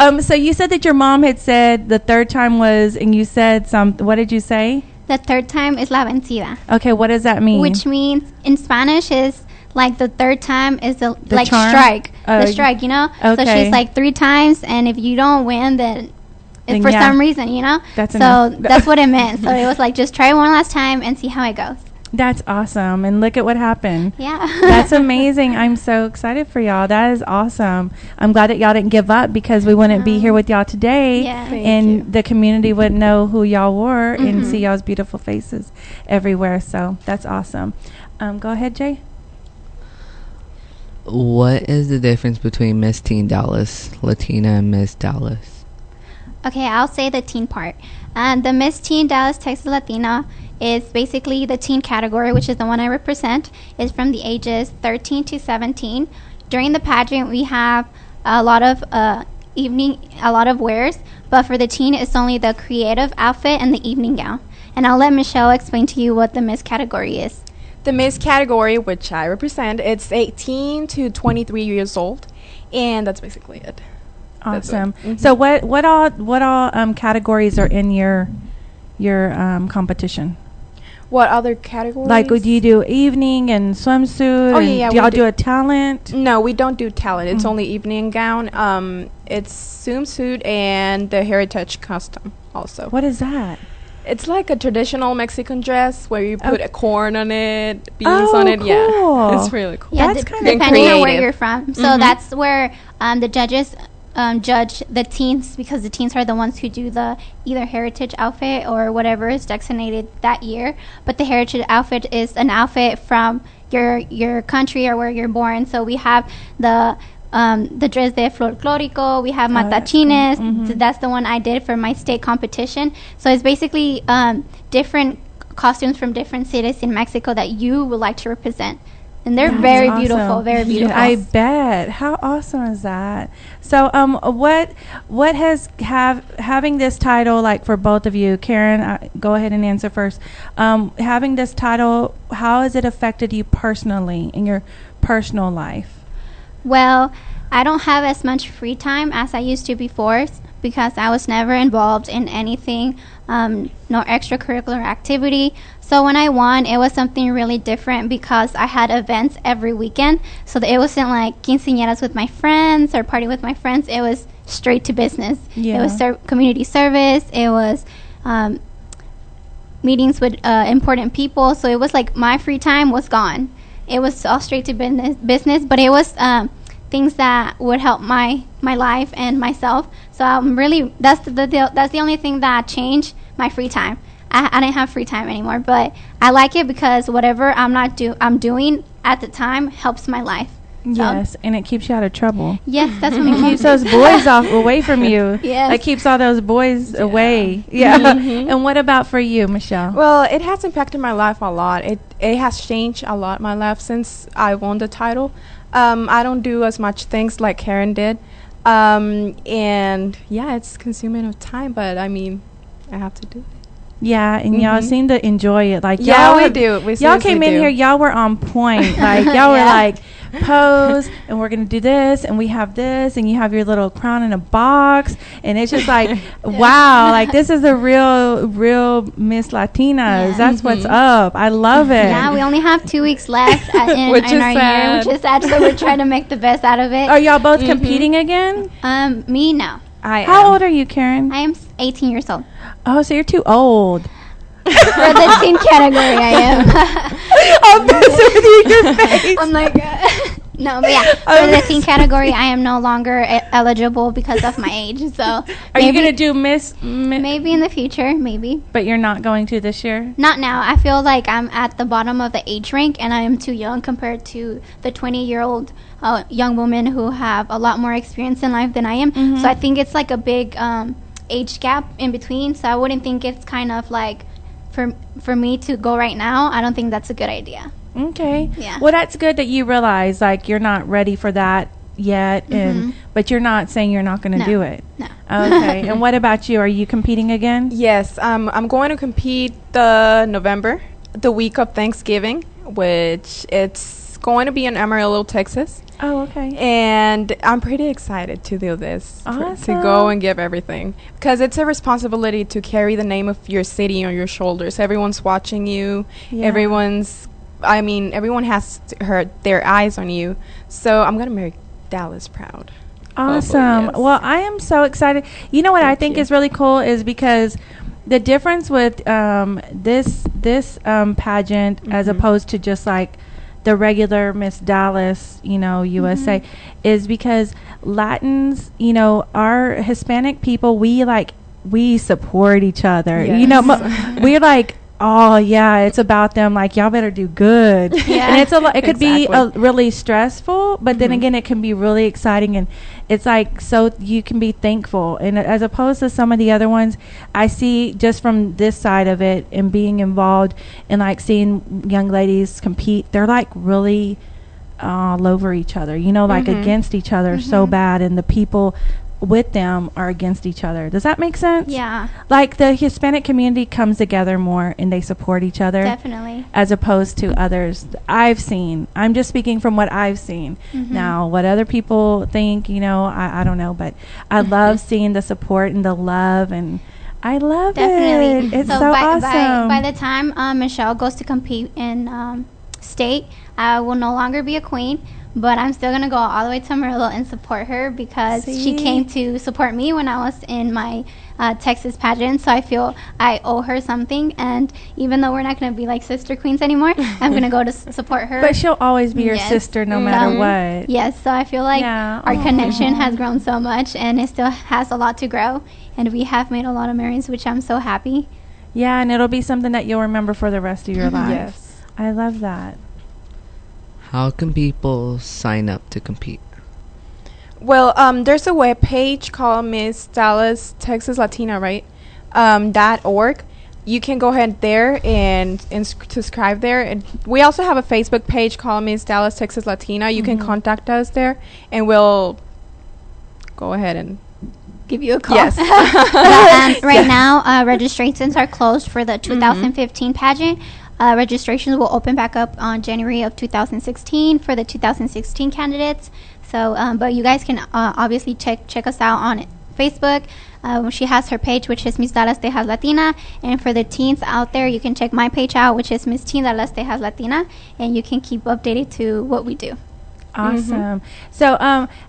is. So you said that your mom had said the third time was, and you said what did you say? The third time is la vencida. Okay, what does that mean? Which means in Spanish is like the third time is the like charm? strike. The strike, you know? Okay. So she's like 3 times, and if you don't win, then for some reason, you know? That's what it meant. So it was like, just try one last time and see how it goes. That's awesome. And look at what happened. Yeah. That's amazing. I'm so excited for y'all. That is awesome. I'm glad that y'all didn't give up, because we wouldn't be here with y'all today. Yeah. And the community wouldn't know who y'all were and see y'all's beautiful faces everywhere. So that's awesome. Go ahead, Jay. What is the difference between Miss Teen Dallas Latina and Miss Dallas? Okay, I'll say the teen part. And the Miss Teen Dallas Texas Latina is basically the teen category, which is the one I represent, is from the ages 13 to 17. During the pageant, we have a lot of wears, but for the teen, it's only the creative outfit and the evening gown. And I'll let Michelle explain to you what the Miss category is. The Miss category, which I represent, it's 18 to 23 years old, and that's basically it. Awesome. So what all categories are in your competition? What other categories? Like, would you do evening and swimsuit? Oh, yeah. Do y'all do a talent? No, we don't do talent. It's only evening gown. It's swimsuit and the heritage costume also. What is that? It's like a traditional Mexican dress where you put a corn on it, beans on it. Cool. Yeah, it's really cool. Yeah, That's kind of depending on where creative. you're from. So that's where the judges judge the teens, because the teens are the ones who do the either heritage outfit or whatever is designated that year. But the heritage outfit is an outfit from your country or where you're born. So we have the dress de folclórico, we have matachines. That's the one I did for my state competition. So it's basically different costumes from different cities in Mexico that you would like to represent. And they're very beautiful, very beautiful. I bet. How awesome is that? So, what has having this title, like for both of you, Karen, go ahead and answer first. Having this title, how has it affected you personally in your personal life? Well, I don't have as much free time as I used to before because I was never involved in anything, no extracurricular activity. So when I won, it was something really different because I had events every weekend. So that it wasn't like quinceañeras with my friends or party with my friends. It was straight to business. Yeah. It was community service. It was meetings with important people. So it was like my free time was gone. It was all straight to business, but it was things that would help my life and myself. So I'm really that's the only thing that changed my free time. I didn't have free time anymore, but I like it because whatever I'm doing at the time helps my life. Yes, and it keeps you out of trouble. Yes, that's what It keeps those boys away from you. Yes. It keeps all those boys away. Yeah. And what about for you, Michelle? Well, it has impacted my life a lot. It has changed a lot my life since I won the title. I don't do as much things like Karen did. And yeah, it's consuming of time, but I mean, I have to do it. Yeah, and y'all seem to enjoy it. Like Yeah, y'all we have- do. We y'all came in seriously do. here, y'all were on point. Like y'all were like pose, and we're gonna do this, and we have this, and you have your little crown in a box, and it's just like wow, like this is a real Miss Latinas. Yeah. That's what's up. I love it. Yeah, we only have 2 weeks left in Which is our year, sad. which is sad. So we're trying to make the best out of it. Are y'all both competing again? Me, no. How old are you, Karen? I am 18 years old. Oh, so you're too old. For the teen category, I am. I'm messing with you, your face. I'm like, no, but yeah, for the teen category, I am no longer eligible because of my age. So, Are you gonna do Miss? Maybe in the future, maybe. But you're not going to this year. Not now. I feel like I'm at the bottom of the age rank, and I am too young compared to the 20-year-old young women who have a lot more experience in life than I am. So I think it's like a big age gap in between. So I wouldn't think it's kind of like for me to go right now. I don't think that's a good idea. Okay. Yeah. Well, that's good that you realize like you're not ready for that yet, and but you're not saying you're not going to do it. No. Okay. And what about you? Are you competing again? Yes, I'm going to compete November, the week of Thanksgiving, which it's going to be in Amarillo, Texas. Oh, okay. And I'm pretty excited to do this, to Awesome. go and give everything. Because it's a responsibility to carry the name of your city on your shoulders. Everyone's watching you. Yeah. Everyone has their eyes on you. So I'm going to make Dallas proud. Awesome. yes. Well, I am so excited. You know what I think you. is really cool is because the difference with this pageant as opposed to just like the regular Miss Dallas, USA, is because Latins, our Hispanic people, we support each other. Yes. We're like oh yeah, it's about them like y'all better do good. Yeah. And it's it could be Exactly. really stressful, but then again it can be really exciting, and it's like so you can be thankful. And as opposed to some of the other ones, I see just from this side of it and being involved and like seeing young ladies compete, they're like really all over each other, you know, like against each other so bad, and the people with them are against each other. Does that make sense? Yeah, Like the Hispanic community comes together more and they support each other definitely. as opposed to others I've seen. I'm just speaking from what I've seen. Now, what other people think, you know, I don't know, but I love seeing the support and the love, and I love Definitely. it. It's so by, awesome. by the time Michelle goes to compete in state, I will no longer be a queen, but I'm still going to go all the way to Amarillo and support her because she See? came to support me when I was in my Texas pageant. So I feel I owe her something. And even though we're not going to be like sister queens anymore, I'm going to go to support her. But she'll always be your Yes. sister no matter what. Yes, so I feel like Yeah. our Aw. connection has grown so much, and it still has a lot to grow. And we have made a lot of memories, which I'm so happy. Yeah, and it'll be something that you'll remember for the rest of your life. Yes. I love that. How can people sign up to compete? Well, there's a web page called Miss Dallas Texas Latina, right? .org. You can go ahead there and subscribe there. And we also have a Facebook page called Miss Dallas Texas Latina. You can contact us there, and we'll go ahead and Give you a call. Yes. But, right now, registrations are closed for the 2015 pageant. Registrations will open back up on January of 2016 for the 2016 candidates. So, but you guys can obviously check us out on Facebook. She has her page, which is Miss Dallas Latina. And for the teens out there, you can check my page out, which is Miss Teen Dallas Latina. And you can keep updated to what we do. Awesome. So,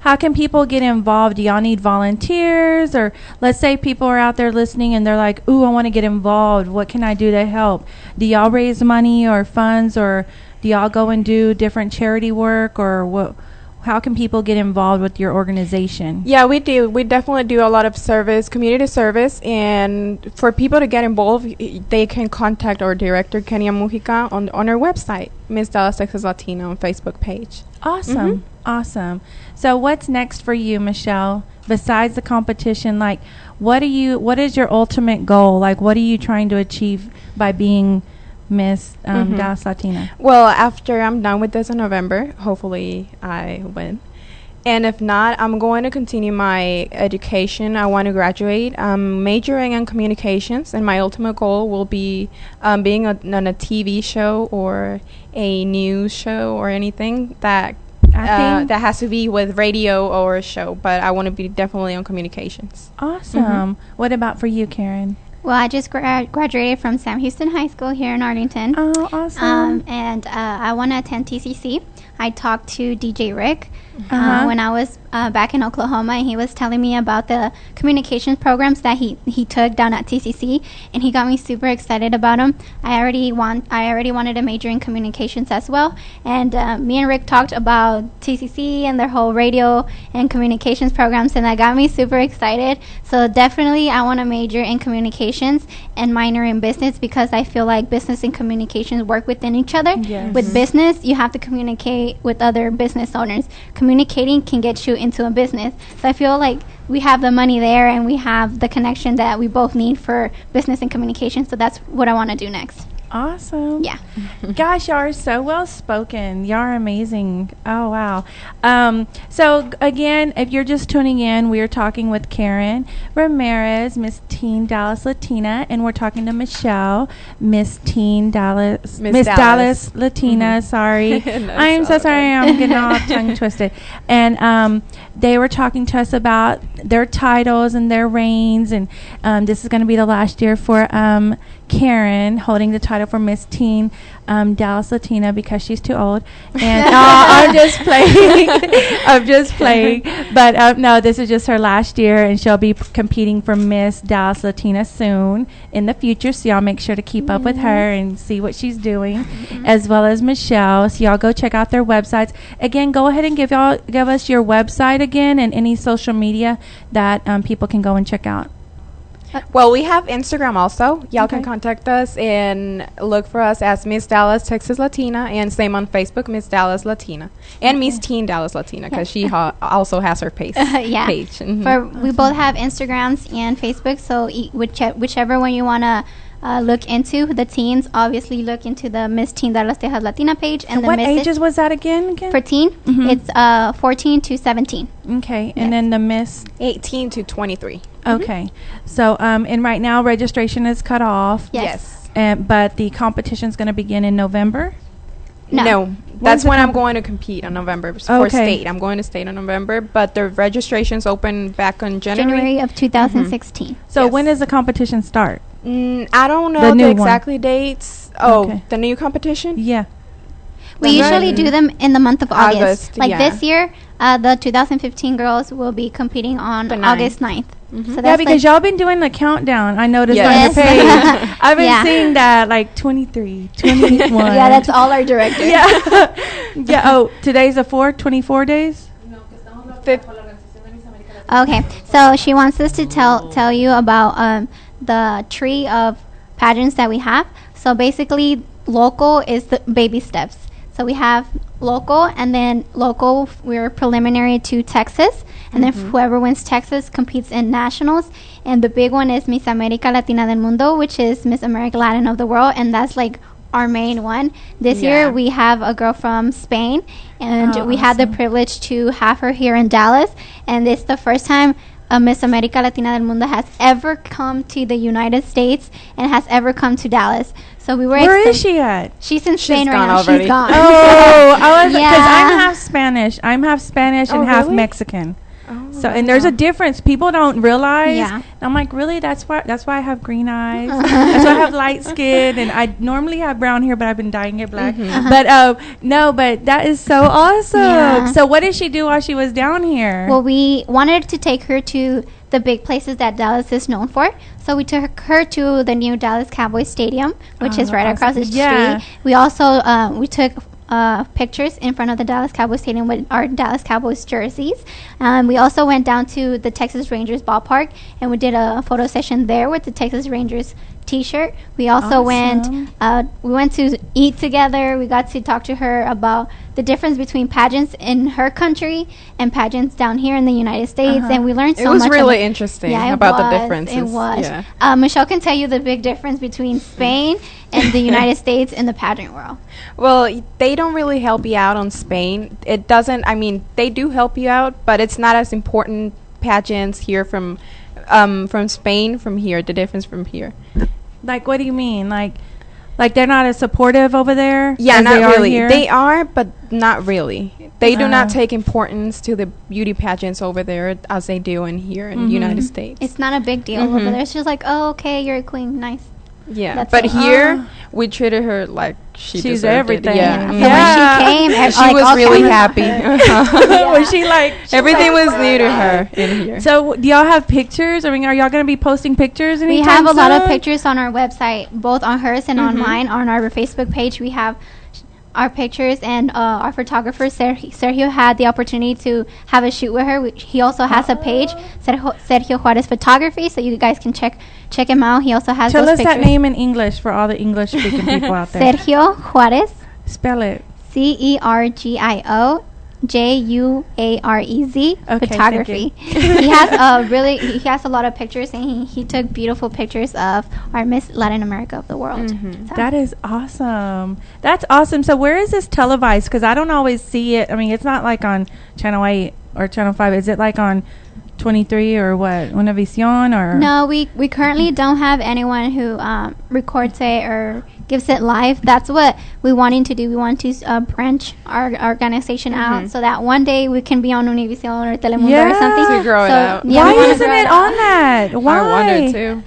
how can people get involved? Do y'all need volunteers? Or let's say people are out there listening and they're like, ooh, I want to get involved. What can I do to help? Do y'all raise money or funds, or do y'all go and do different charity work, or what? How can people get involved with your organization? Yeah, we do. We definitely do a lot of service, community service, and for people to get involved, they can contact our director, Kenya Mujica, on our website, Miss Dallas Texas Latina on Facebook page. Awesome. Awesome. So what's next for you, Michelle? Besides the competition, like what is your ultimate goal? Like what are you trying to achieve by being Miss Dallas Latina? Well, after I'm done with this in November, hopefully I win. And if not, I'm going to continue my education. I want to graduate. I'm majoring in communications, and my ultimate goal will be being on a TV show or a news show or anything that that has to be with radio or a show. But I want to be definitely on communications. Awesome. What about for you, Karen? Well, I just graduated from Sam Houston High School here in Arlington. Oh, awesome. And I want to attend TCC. I talked to DJ Rick when I was back in Oklahoma, and he was telling me about the communications programs that he took down at TCC, and he got me super excited about them. I already wanted to major in communications as well, and me and Rick talked about TCC and their whole radio and communications programs, and that got me super excited. So definitely I want to major in communications and minor in business, because I feel like business and communications work within each other. Yes. With business, you have to communicate with other business owners. Communicating can get you into a business. So I feel like we have the money there, and we have the connection that we both need for business and communication. So that's what I want to do next. Awesome. Yeah. Gosh, y'all are so well spoken. Y'all are amazing. Oh, wow. So, again, if you're just tuning in, we are talking with Karen Ramirez, Miss Teen Dallas Latina, and we're talking to Michelle, Miss Dallas Latina. Sorry. No, I'm so sorry. I'm getting all tongue twisted. And they were talking to us about their titles and their reigns, and this is going to be the last year for Karen holding the title for Miss Teen Dallas Latina, because she's too old. And I'm just playing. I'm just playing. But no, this is just her last year, and she'll be competing for Miss Dallas Latina soon in the future. So y'all make sure to keep up with her and see what she's doing, as well as Michelle. So y'all go check out their websites. Again, go ahead and give us your website again and any social media that people can go and check out. Well, we have Instagram also. Y'all can Okay. contact us and look for us as Miss Dallas Texas Latina, and same on Facebook, Miss Dallas Latina, and Miss Teen Dallas Latina, because she also has her page. Yeah. page. Mhm. We both have Instagrams and Facebook, so whichever one you want to look into. The teens obviously look into the Miss Teen Dallas Texas Latina page, and the what misses ages was that again? for teen, Mhm. it's 14 to 17. Okay, Yes. and then the Miss. 18 to 23. Okay, so and right now registration is cut off. Yes. But the competition's going to begin in November. No. That's the when I'm going to compete on November for Okay. state. I'm going to state on November, but the registration's open back on January of 2016. So Yes. when does the competition start? I don't know The the, new one. exactly dates. Oh, Okay. the new competition? Yeah. We That's usually right. do them in the month of August. August, Like yeah. this year, the 2015 girls will be competing on The August 9th. Mhm. So Yeah, because y'all been doing the countdown. I noticed Yes. on your page. I've been Yeah. seeing that like 23, 21. Yeah, that's all our directors. Yeah. Yeah. Oh, today's the 24 days? Okay, so she wants us to tell you about the tree of pageants that we have. So basically, local is the baby steps. So we have local, and then local we're preliminary to Texas, and then whoever wins Texas competes in nationals. And the big one is Miss America Latina del Mundo, which is Miss America Latin of the world, and that's like our main one. This Yeah. year we have a girl from Spain, and Oh, we had the awesome. privilege to have her here in Dallas, and it's the first time a Miss America Latina del Mundo has ever come to the United States and has ever come to Dallas. So we were Where is excited. she at? She's in She's Spain right gone now. already. She's gone. Oh, I was because Yeah. I'm half Spanish. I'm half Spanish and Oh, half really? Mexican. Oh, So and there's a difference. People don't realize. Yeah. And I'm like, really? That's why I have green eyes. That's why I have light skin, and I normally have brown hair, but I've been dyeing it black. But no, but that is so awesome. Yeah. So what did she do while she was down here? Well, we wanted to take her to the big places that Dallas is known for. So we took her to the new Dallas Cowboys Stadium, which is Oh, right across the awesome. Yeah. street. We also we took pictures in front of the Dallas Cowboys Stadium with our Dallas Cowboys jerseys. We also went down to the Texas Rangers ballpark, and we did a photo session there with the Texas Rangers T-shirt. We also Awesome. we went to eat together. We got to talk to her about the difference between pageants in her country and pageants down here in the United States, and we learned so It was much. really about- interesting Yeah, it about the was. differences. It was. Yeah. Michelle can tell you the big difference between Spain and the United States in the pageant world. Well, they don't really help you out on Spain. It doesn't. I mean, they do help you out, but it's not as important pageants here from Spain from here. The difference from here. Like, what do you mean? Like they're not as supportive over there? Yeah, as they not are really. here? They are, but not really. They do not Oh. take importance to the beauty pageants over there as they do in here in the United States. It's not a big deal over there. It's just like, oh, okay, you're a queen, nice. Yeah, That's but it. here we treated her like She's deserved everything. It. Yeah, So Mhm. Yeah. when she came, She like, was all really cameras- happy. Was she like? Everything was new to her in here. So do y'all have pictures? I mean, are y'all going to be posting pictures? We anytime have a lot of soon? pictures on our website, both on hers and on mine. On our Facebook page, we have our pictures, and our photographer Sergio had the opportunity to have a shoot with her. He also has a page, Sergio Juarez Photography, so you guys can check him out. He also has Tell those us pictures. that name in English for all the English speaking people out there. Sergio Juarez, Spell it. CERGIO JUAREZ Okay, Photography. thank He has a lot of pictures, and he took beautiful pictures of our Miss Latin America of the world. So- That is awesome. That's awesome. So where is this televised? Because I don't always see it. I mean, it's not like on Channel 8 or Channel 5. Is it like on 23 or what? Univision or? No, we currently don't have anyone who records it or gives it live. That's what we wanting to do. We want to branch our organization out so that one day we can be on Univision or Telemundo Yeah. or something. To grow it out. Yeah, Why we wanna isn't grow it out. on that? Why? I wonder too.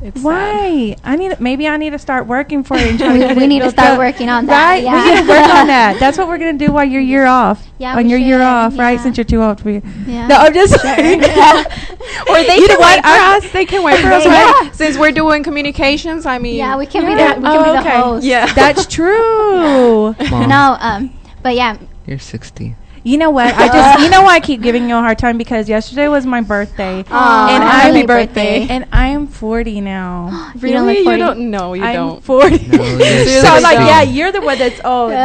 It's sad. Why? Maybe I need to start working for it. And try We- to get we it need to built start up. working on that, Right? yeah. We need to work on that. That's what we're gonna do while your year off. Yeah, on we your year should, off, right? yeah. Since you're too old to be. Yeah. No, I'm just saying. Or they You know can what? wait for us. They can wait for us, Yeah. right? Since we're doing communications, I mean. Yeah, we can be Yeah. the, we can be the okay. host. Yeah. That's true. Mom, No, but yeah, you're 60. You know what? I just, you know why I keep giving you a hard time? Because yesterday was my birthday. And happy happy birthday. And I am 40 now. You don't look Really? 40. You don't? No, you I'm don't. 40. No, you're So I was like, 16. yeah, you're the one that's old. No.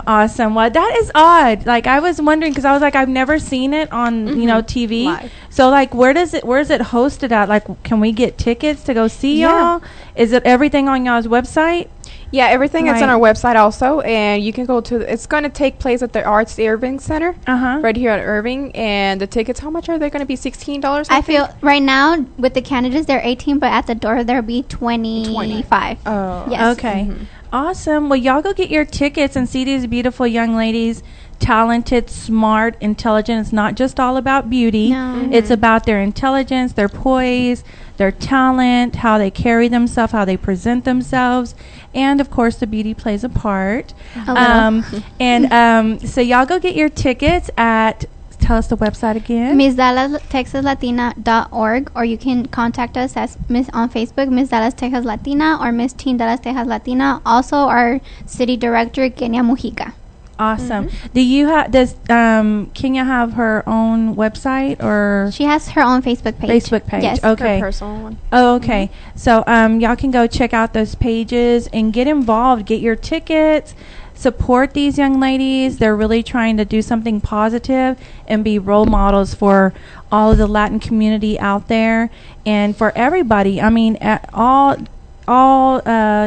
Awesome. Well, that is odd. Like, I was wondering because I was like, I've never seen it on you know TV. Live. So like, where is it hosted at? Like, can we get tickets to go see y'all? Is it everything on y'all's website? Yeah, everything is on Right. our website also, and you can go to. It's going to take place at the Arts Irving Center, right here at Irving. And the tickets, how much are they going to be? $16. I feel right now with the candidates they're 18, but at the door there'll be 25. Oh, Yes. Okay. Awesome. Well, y'all go get your tickets and see these beautiful young ladies, talented, smart, intelligent. It's not just all about beauty. No. It's about their intelligence, their poise, their talent, how they carry themselves, how they present themselves, and of course the beauty plays a part. So y'all go get your tickets at, tell us the website again. Miss Dallas TexasLatina.org, or you can contact us as Miss on Facebook, Miss Dallas Texas Latina, or Miss Teen Dallas Texas Latina. Also, our city director, Kenya Mujica. Awesome. Do you have, does Kenya have her own website or She has her own Facebook page. Facebook page? Yes. Okay. Her personal one. Oh, okay. So y'all can go check out those pages and get involved. Get your tickets. Support these young ladies. They're really trying to do something positive and be role models for all of the Latin community out there and for everybody. I mean, all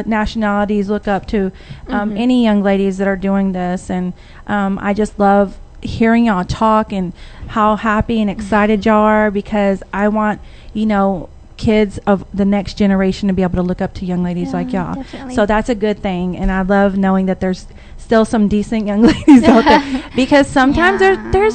nationalities look up to any young ladies that are doing this, and I just love hearing y'all talk and how happy and excited y'all are, because I want, you know, kids of the next generation to be able to look up to young ladies like y'all. Definitely. So that's a good thing, and I love knowing that there's still some decent young ladies out there, because sometimes there's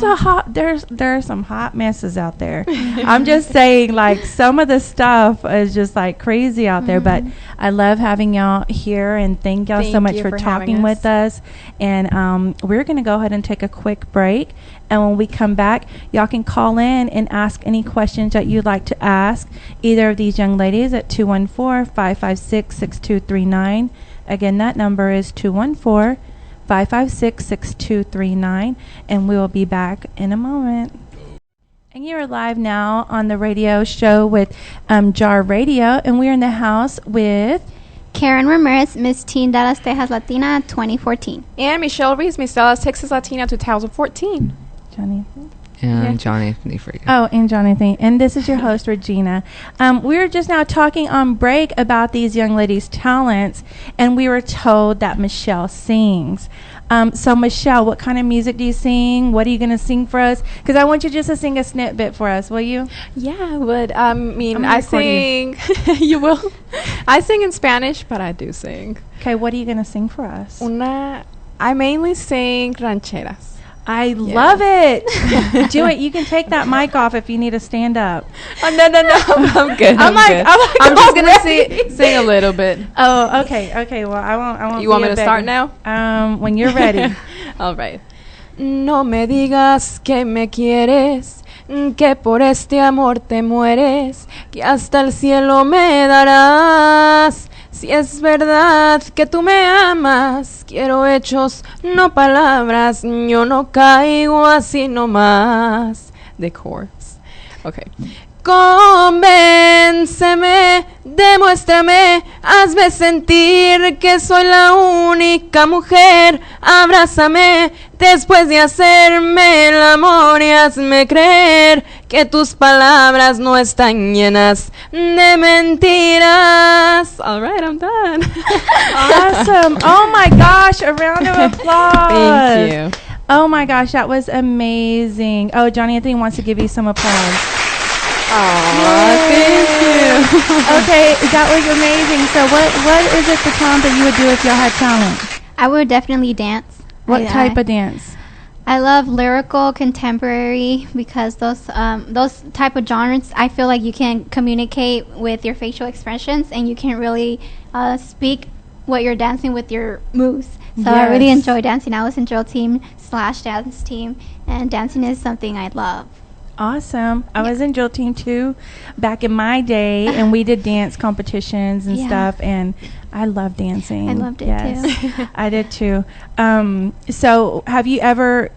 some hot messes out there. I'm just saying, like, some of the stuff is just like crazy out there, but I love having y'all here, and thank y'all so Thank much you for for talking having with us. And we're going to go ahead and take a quick break, and when we come back, y'all can call in and ask any questions that you'd like to ask either of these young ladies at 214-556-6239. Again, that number is 214-556-6239, and we will be back in a moment. And you're live now on the radio show with JARRadio, and we're in the house with Karen Ramirez, Miss Teen Dallas Texas Latina 2014. And Michelle Ruiz, Miss Dallas Texas Latina 2014. Johnny. And Johnny Anthony Friga. Oh, and Jonathan. And this is your host, Regina. We were just now talking on break about these young ladies' talents, and we were told that Michelle sings. So, Michelle, what kind of music do you sing? What are you going to sing for us? Because I want you just to sing a snippet for us, will you? Yeah, but I mean, I'm I recording sing. You will. I sing in Spanish, but I do sing. Okay, what are you going to sing for us? I mainly sing rancheras. I love it. Do it. You can take that mic off if you need to stand up. Oh, no, I'm good. I'm good. I'm just gonna sing a little bit. Oh, okay. Well, I won't. You want me to start now? When you're ready. All right. No me digas que me quieres, que por este amor te mueres, que hasta el cielo me darás. Si es verdad que tú me amas, quiero hechos, no palabras. Yo no caigo así nomás. The chorus. Okay. Convénceme, demuéstrame, hazme sentir que soy la única mujer. Abrázame después de hacerme el amor y hazme creer que tus palabras no están llenas de mentiras. All right, I'm done. Awesome. Oh my gosh, a round of applause. Thank you. Oh my gosh, that was amazing. Oh, Johnny Anthony wants to give you some applause. Thank you. Okay, that was amazing. So what is it, the talent that you would do if y'all had talent? I would definitely dance. What type of dance? I love lyrical, contemporary, because those type of genres, I feel like you can communicate with your facial expressions, and you can really speak what you're dancing with your moves. So I really enjoy dancing. I was in drill team / dance team, and dancing is something I love. Awesome. I was in drill team too back in my day, and we did dance competitions and stuff, and I love dancing. I loved it too. I did too. So have you ever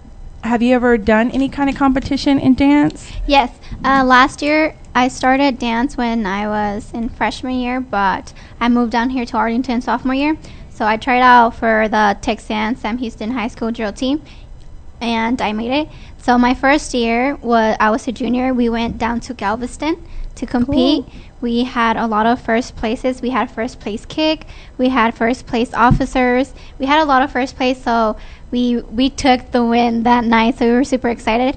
done any kind of competition in dance? Yes. Last year, I started dance when I was in freshman year, but I moved down here to Arlington sophomore year. So I tried out for the Texan Sam Houston High School drill team, and I made it. So my first year, I was a junior. We went down to Galveston to compete. Cool. We had a lot of first places. We had first place kick. We had first place officers. We had a lot of first place, so we took the win that night, so we were super excited.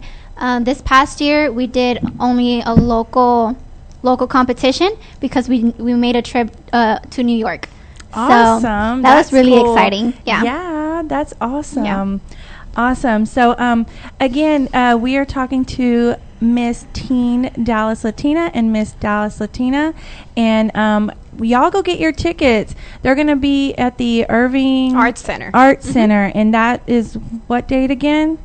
This past year, we did only a local competition because we made a trip to New York. Awesome. So that was really exciting. Yeah, that's awesome. Yeah. Awesome. So again, we are talking to Miss Teen Dallas Latina and Miss Dallas Latina, and y'all go get your tickets. They're going to be at the Irving Arts Center. And that is what date again?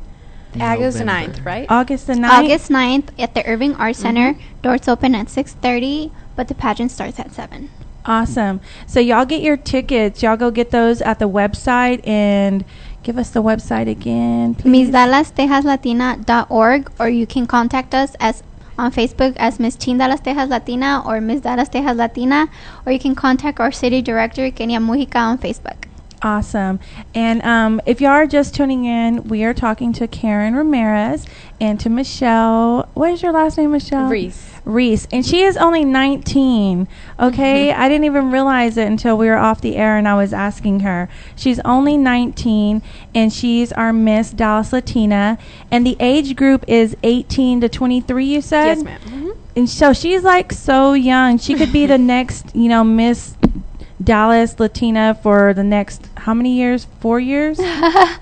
August 9th, right? August the 9th? August 9th at the Irving Arts Center. Doors open at 6:30, but the pageant starts at 7. Awesome. So y'all get your tickets. Y'all go get those at the website, and give us the website again, please. MissDallasTexasLatina.org, or you can contact us on Facebook as Miss Teen Dallas Texas Latina or Miss Dallas Texas Latina, or you can contact our city director, Kenia Mujica, on Facebook. Awesome. And if you are just tuning in, we are talking to Karen Ramirez and to Michelle. What is your last name, Michelle? Reese. And she is only 19. Okay? I didn't even realize it until we were off the air and I was asking her. She's only 19, and she's our Miss Dallas Latina. And the age group is 18 to 23, you said? Yes, ma'am. And so she's like so young. She could be the next, Miss Dallas Latina for the next, how many years? 4 years?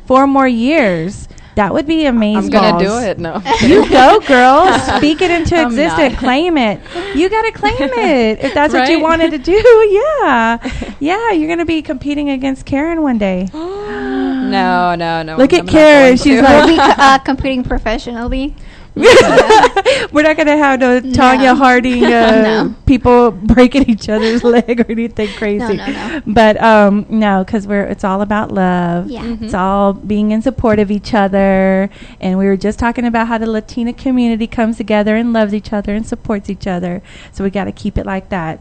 4 more years. That would be amazing. I'm going to do it. No. You go, girl. Speak it into existence. Claim it. You got to claim it. If that's what you wanted to do, yeah. Yeah, you're going to be competing against Karen one day. No. Look at Karen. She's like, we'll be competing professionally. We're not going to have no Tanya Harding people breaking each other's leg or anything crazy. No. But no, because it's all about love. Yeah. It's all being in support of each other. And we were just talking about how the Latina community comes together and loves each other and supports each other. So we got to keep it like that.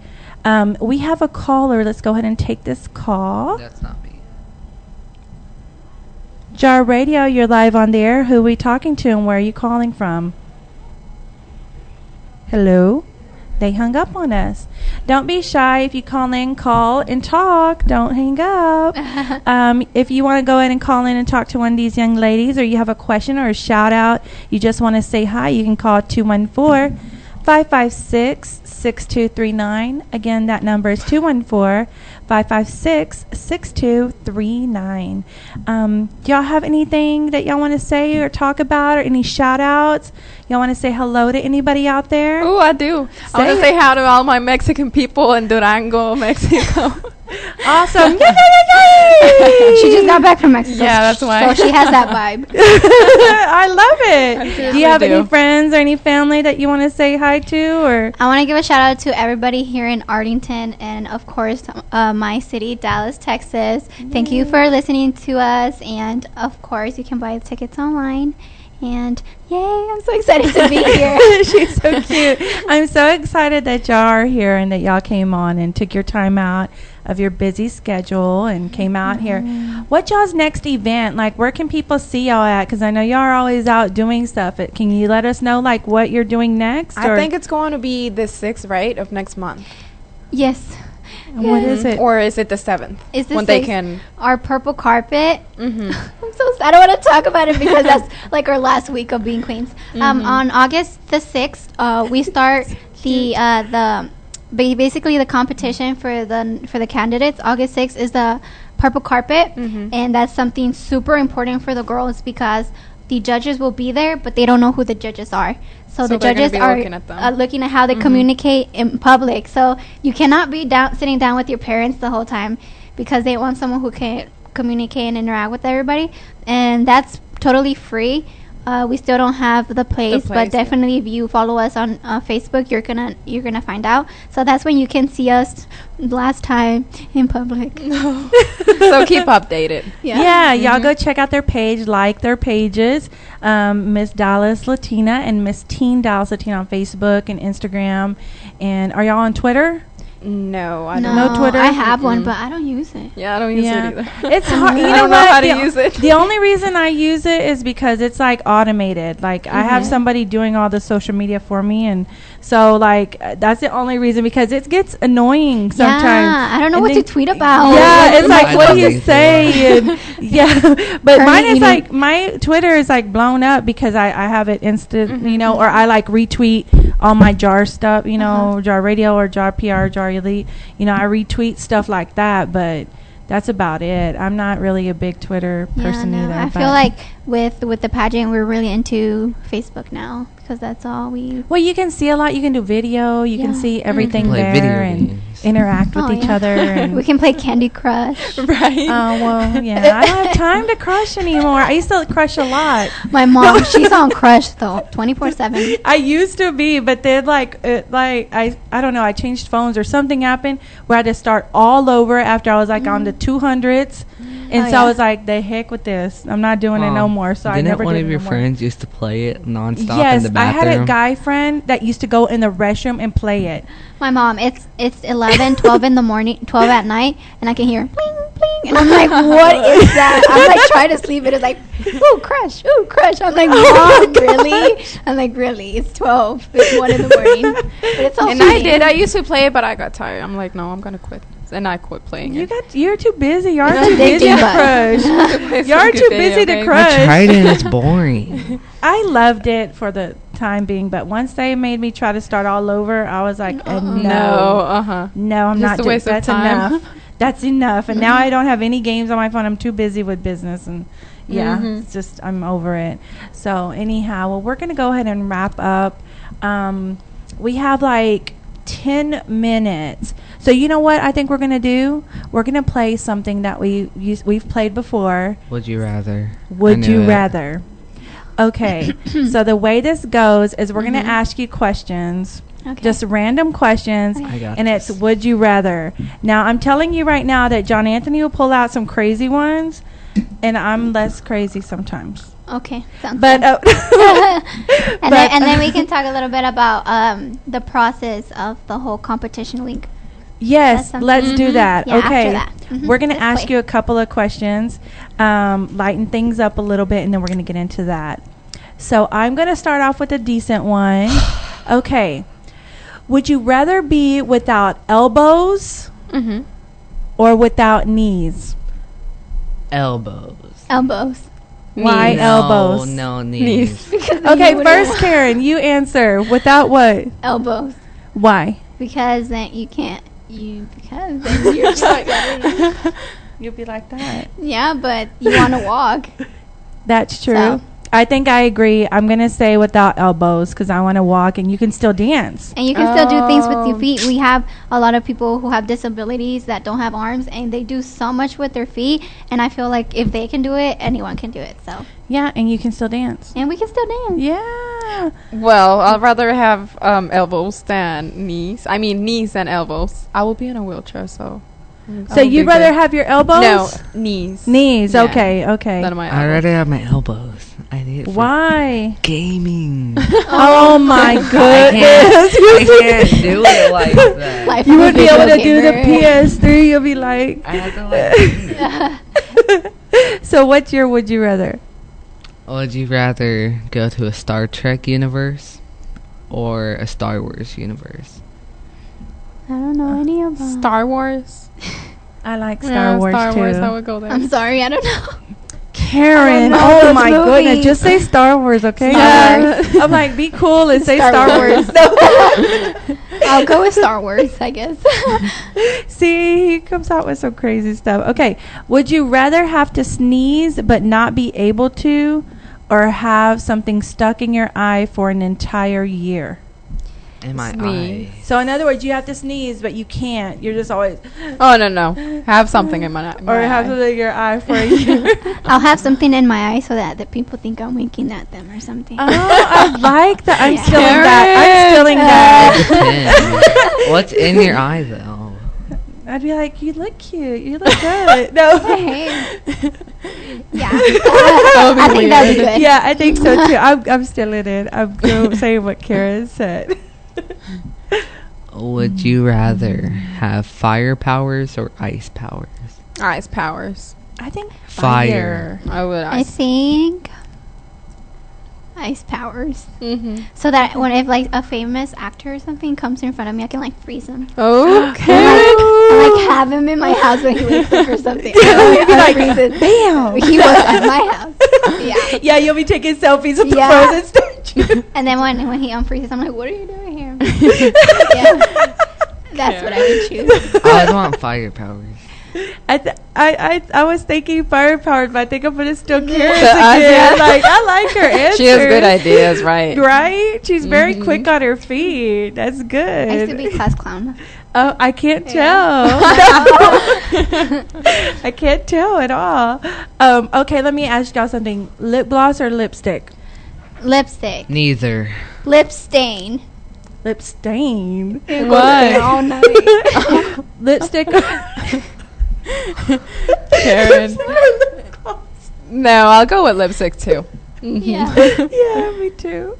We have a caller. Let's go ahead and take this call. That's not me. JARRadio, you're live on the air. Who are we talking to, and where are you calling from? Hello? They hung up on us. Don't be shy. If you call in, call and talk. Don't hang up. If you want to go ahead and call in and talk to one of these young ladies, or you have a question or a shout out, you just want to say hi, you can call 214-556-6239. Again, that number is 214-556-6239. Do y'all have anything that y'all want to say or talk about, or any shout outs? Y'all want to say hello to anybody out there? Oh, I do. I want to say hi to all my Mexican people in Durango, Mexico. Awesome. Yay! She just got back from Mexico. Yeah, that's why. So she has that vibe. I love it. I Do you have any friends or any family that you want to say hi to? Or I want to give a shout out to everybody here in Arlington, and of course my city, Dallas, Texas. Thank you for listening to us, and of course you can buy the tickets online. And yay, I'm so excited to be here. She's so cute. I'm so excited that y'all are here and that y'all came on and took your time out of your busy schedule and came out here. What y'all's next event? Like, where can people see y'all at? Because I know y'all are always out doing stuff. Can you let us know, like, what you're doing next? I think it's going to be the 6th, right, of next month. Yes. And what is it? Or is it the 7th? Is this when they can... Our purple carpet. I'm so sad. I don't want to talk about it because that's like our last week of being queens. On August the 6th, we start basically the competition for the candidates. August 6th is the purple carpet, and that's something super important for the girls because the judges will be there, but they don't know who the judges are. So the judges are looking at how they communicate in public. So you cannot be sitting down with your parents the whole time because they want someone who can communicate and interact with everybody. And that's totally free. We still don't have the place, place, but definitely if you follow us on Facebook, you're gonna find out. So that's when you can see us last time in public. So keep updated. Yeah, y'all go check out their page, like their pages, Miss Dallas Latina and Miss Teen Dallas Latina on Facebook and Instagram. And are y'all on Twitter? No, I don't. No Twitter? I have one, but I don't use it. Yeah, I don't use it either. It's hard. You I know don't know what? how to use it. The only reason I use it is because it's like automated. Like I have somebody doing all the social media for me, and so like that's the only reason, because it gets annoying sometimes. Yeah, I don't know And what then- to tweet about. Yeah, it's like, I what do don't you either. say? And but mine is eating. like, my Twitter is like blown up because I have it instant, you know, or I like retweet all my JAR stuff, you know, JARRadio or JAR PR, JAR Elite. You know, I retweet stuff like that, but that's about it. I'm not really a big Twitter person either. I but- feel like with the pageant, we're really into Facebook now because that's all we. Well, you can see a lot. You can do video. You can Yeah. see everything Play there video and games. interact with Oh, each yeah. other. And We can play Candy Crush. Right. oh, well, yeah. I don't have time to crush anymore. I used to crush a lot. My mom, she's on Crush though, 24/7. I used to be, but then I don't know, I changed phones or something happened where I had to start all over after I was like on the 200s. And Oh, so I yeah. was like, the heck with this. I'm not doing it no more. So I Didn't never one did of it your no more. friends used to play it nonstop Yes, in the I bathroom? had a guy friend that used to go in the restroom and play it. My mom, it's 11, 12 in the morning, 12 at night, and I can hear bling, bling, and I'm like, what is that? I'm like trying to sleep, and it's like, ooh, Crush. I'm like, Mom, really? I'm like, really? It's 12. It's 1 in the morning. But it's so And funny. I used to play it, but I got tired. I'm like, no, I'm gonna quit. And I quit playing it. You're too busy. You're You're too busy addicted, to but- crush. You're too busy to I crush. tried it and it's boring. I loved it for the time being, but once they made me try to start all over, I was like, no, no, I'm Just not a doing waste of that's time. enough. That's enough. And now I don't have any games on my phone. I'm too busy with business, and it's just, I'm over it. So anyhow, well, we're gonna go ahead and wrap up. We have like 10 minutes. So you know what I think we're gonna do? We're gonna play something that we've played before. Would you rather? Would I knew you it. rather? Okay. So the way this goes is we're gonna ask you questions. Okay. Just random questions, I got and this. it's would you rather. Now I'm telling you right now that John Anthony will pull out some crazy ones, and I'm less crazy sometimes. Okay, sounds But good. And but- then we can talk a little bit about the process of the whole competition week. yes, That sounds let's good. do that. Yeah, after okay, that. Mhm. we're gonna Let's ask play. you a couple of questions, lighten things up a little bit, and then we're gonna get into that. So I'm gonna start off with a decent one. Okay, would you rather be without elbows or without knees? Elbows. Elbows. Why No, elbows? No, knees. Okay, first Karen, you answer. Without what? Elbows. Why? Because then you can't. Because then you're just like, You'll be like that. yeah, but you want to walk. That's true. So- I think I agree. I'm gonna say without elbows because I want to walk, and you can still dance. And you can still do things with your feet. We have a lot of people who have disabilities that don't have arms, and they do so much with their feet. And I feel like if they can do it, anyone can do it. So, Yeah, and you can still dance. and we can still dance. Yeah. Well, I'd rather have elbows than knees. I mean, knees than elbows. I will be in a wheelchair, so. I So would you'd be rather good. have your elbows? No, knees. Knees. Yeah. Okay. Okay. Than my I'd elbows. rather have my elbows. I need it for Why? gaming. Oh my I goodness. can't do it like that. Life You of a would be able video to do the gamer. PS3. You'll be like. I have to like. So what's your would you rather? Would you rather go to a Star Trek universe or a Star Wars universe? I don't know any of them. Star Wars. I like Yeah, Star Wars Star too. Wars. I would go there. I'm sorry, I don't know. Karen, I don't know oh those my goodness, movies. just say Star Wars, okay? Star I'm like, be cool and say Star Star Wars. Wars. I'll go with Star Wars, I guess. See, he comes out with some crazy stuff. Okay, would you rather have to sneeze but not be able to, or have something stuck in your eye for an entire year? In my Sneeze. eye. So in other words, you have to sneeze, but you can't. You're just always, Oh, no. Have something in my eye. or have something in your eye for a year. I'll have something in my eye so that the people think I'm winking at them or something. Oh, I like that. I'm Yeah. stealing that. I'm stealing that. Depends. What's in your eye though? I'd be like, you look cute. You look good. No. Yeah. would be I think that'd be weird. good. Yeah, I think so too. I'm stealing it. I'm saying what Kara said. Would you rather have fire powers or ice powers? Ice powers. I think Fire. I would I ice. think ice powers. Mm-hmm. So that when if like a famous actor or something comes in front of me, I can like freeze him. Okay. I like have him in my house when he wakes up or something. You'd be like, freeze it. bam. He was at my house. Yeah. Yeah, you'll be taking selfies with the Yeah. frozen statue. And then when he unfreezes, I'm like, what are you doing here? Yeah. That's what I would choose. I would want fire powers. I was thinking fire powered, but I think I'm gonna steal Kara's Yeah. again. Like, I like her answer. She has good ideas, right? Right? She's very Mhm. quick on her feet. That's good. I used to be class clown. Oh, I can't tell. I can't tell at all. Okay, let me ask y'all something. Lip gloss or lipstick? Lipstick. Neither. Lip stain. Lip stain. What? All night. Lipstick. Karen. No, I'll go with lipstick too. Yeah. Yeah, me too.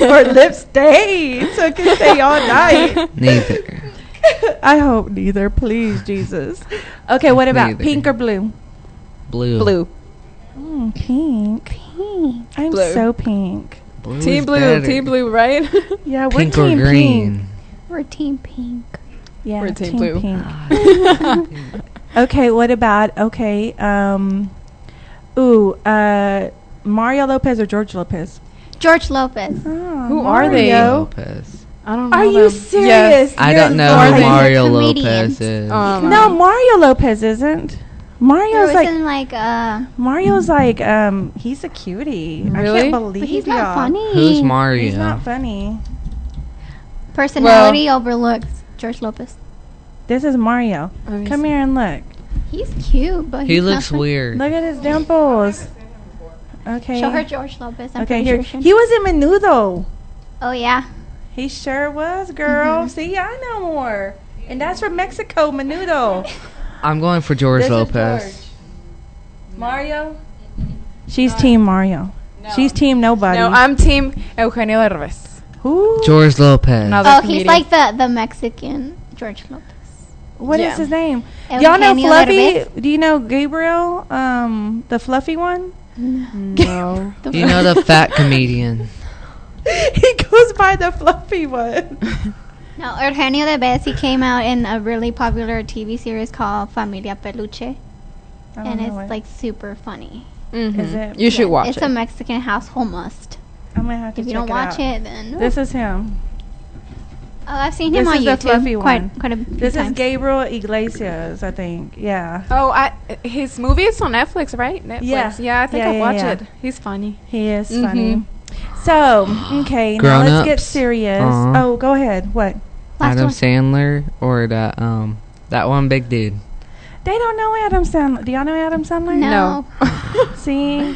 Or lip stain, so it can stay all night. Neither. I hope neither, please, Jesus. Okay, what about Neither. pink or blue? Blue. Blue. Pink. Pink. I'm Blue. so pink. Blue Team is blue. better. Team blue, right? Yeah, we're Pink or team green? pink. We're team pink. Yeah, We're team blue. pink. Ah, Okay, what about Mario Lopez or George Lopez? George Lopez. Oh, Who are they? Mario. Lopez. I don't know. Are you them. serious? Yes. I You're don't know lying. who Mario Comedian. Lopez is. No, Mario Lopez isn't. He Mario's was like in like he's a cutie. I Really? can't believe but he's y'all. not funny. Who's Mario? He's not funny. Personality overlooks George Lopez. This is Mario. Let me Come see. here and look. He's cute, but He he's not looks funny. weird. Look at his dimples. Okay. Show her George Lopez. I'm Okay, pretty here. sure she- He was in Menudo. Oh yeah. He sure was, girl. Mhm. See, I know more. And that's from Mexico, Menudo. I'm going for George This is Lopez. George. Mario? She's team Mario. She's team nobody. No, I'm team Eugenio Derbez. Who? George Lopez. Another Oh, comedian. he's like the Mexican George Lopez. What is Yeah. his name? Y'all know Eugenio Fluffy? Derbez? Do you know Gabriel? The fluffy one? No. You know the fat comedian. He goes by the fluffy one. No, Eugenio Derbez. He came out in a really popular TV series called Familia Peluche, I don't and know it's it. like super funny. Mhm. Is it? You should Yeah, watch it's it. a Mexican household must. I'm gonna have to If you check don't watch out. it, then This is him. oh, I've seen him this on is the YouTube fluffy one. quite a few This is times. Gabriel Iglesias, I think. Yeah. Oh, his movie is on Netflix, right? Netflix. Yeah. Yeah, I think Yeah, I'll yeah, watch yeah. it. He's funny. He is Mhm. funny. So, okay, now Grown let's get Ups. serious. Aw. Oh, go ahead. What? Last Adam one. Sandler or that one big dude. They don't know Adam Sandler. Do y'all know Adam Sandler? No. See?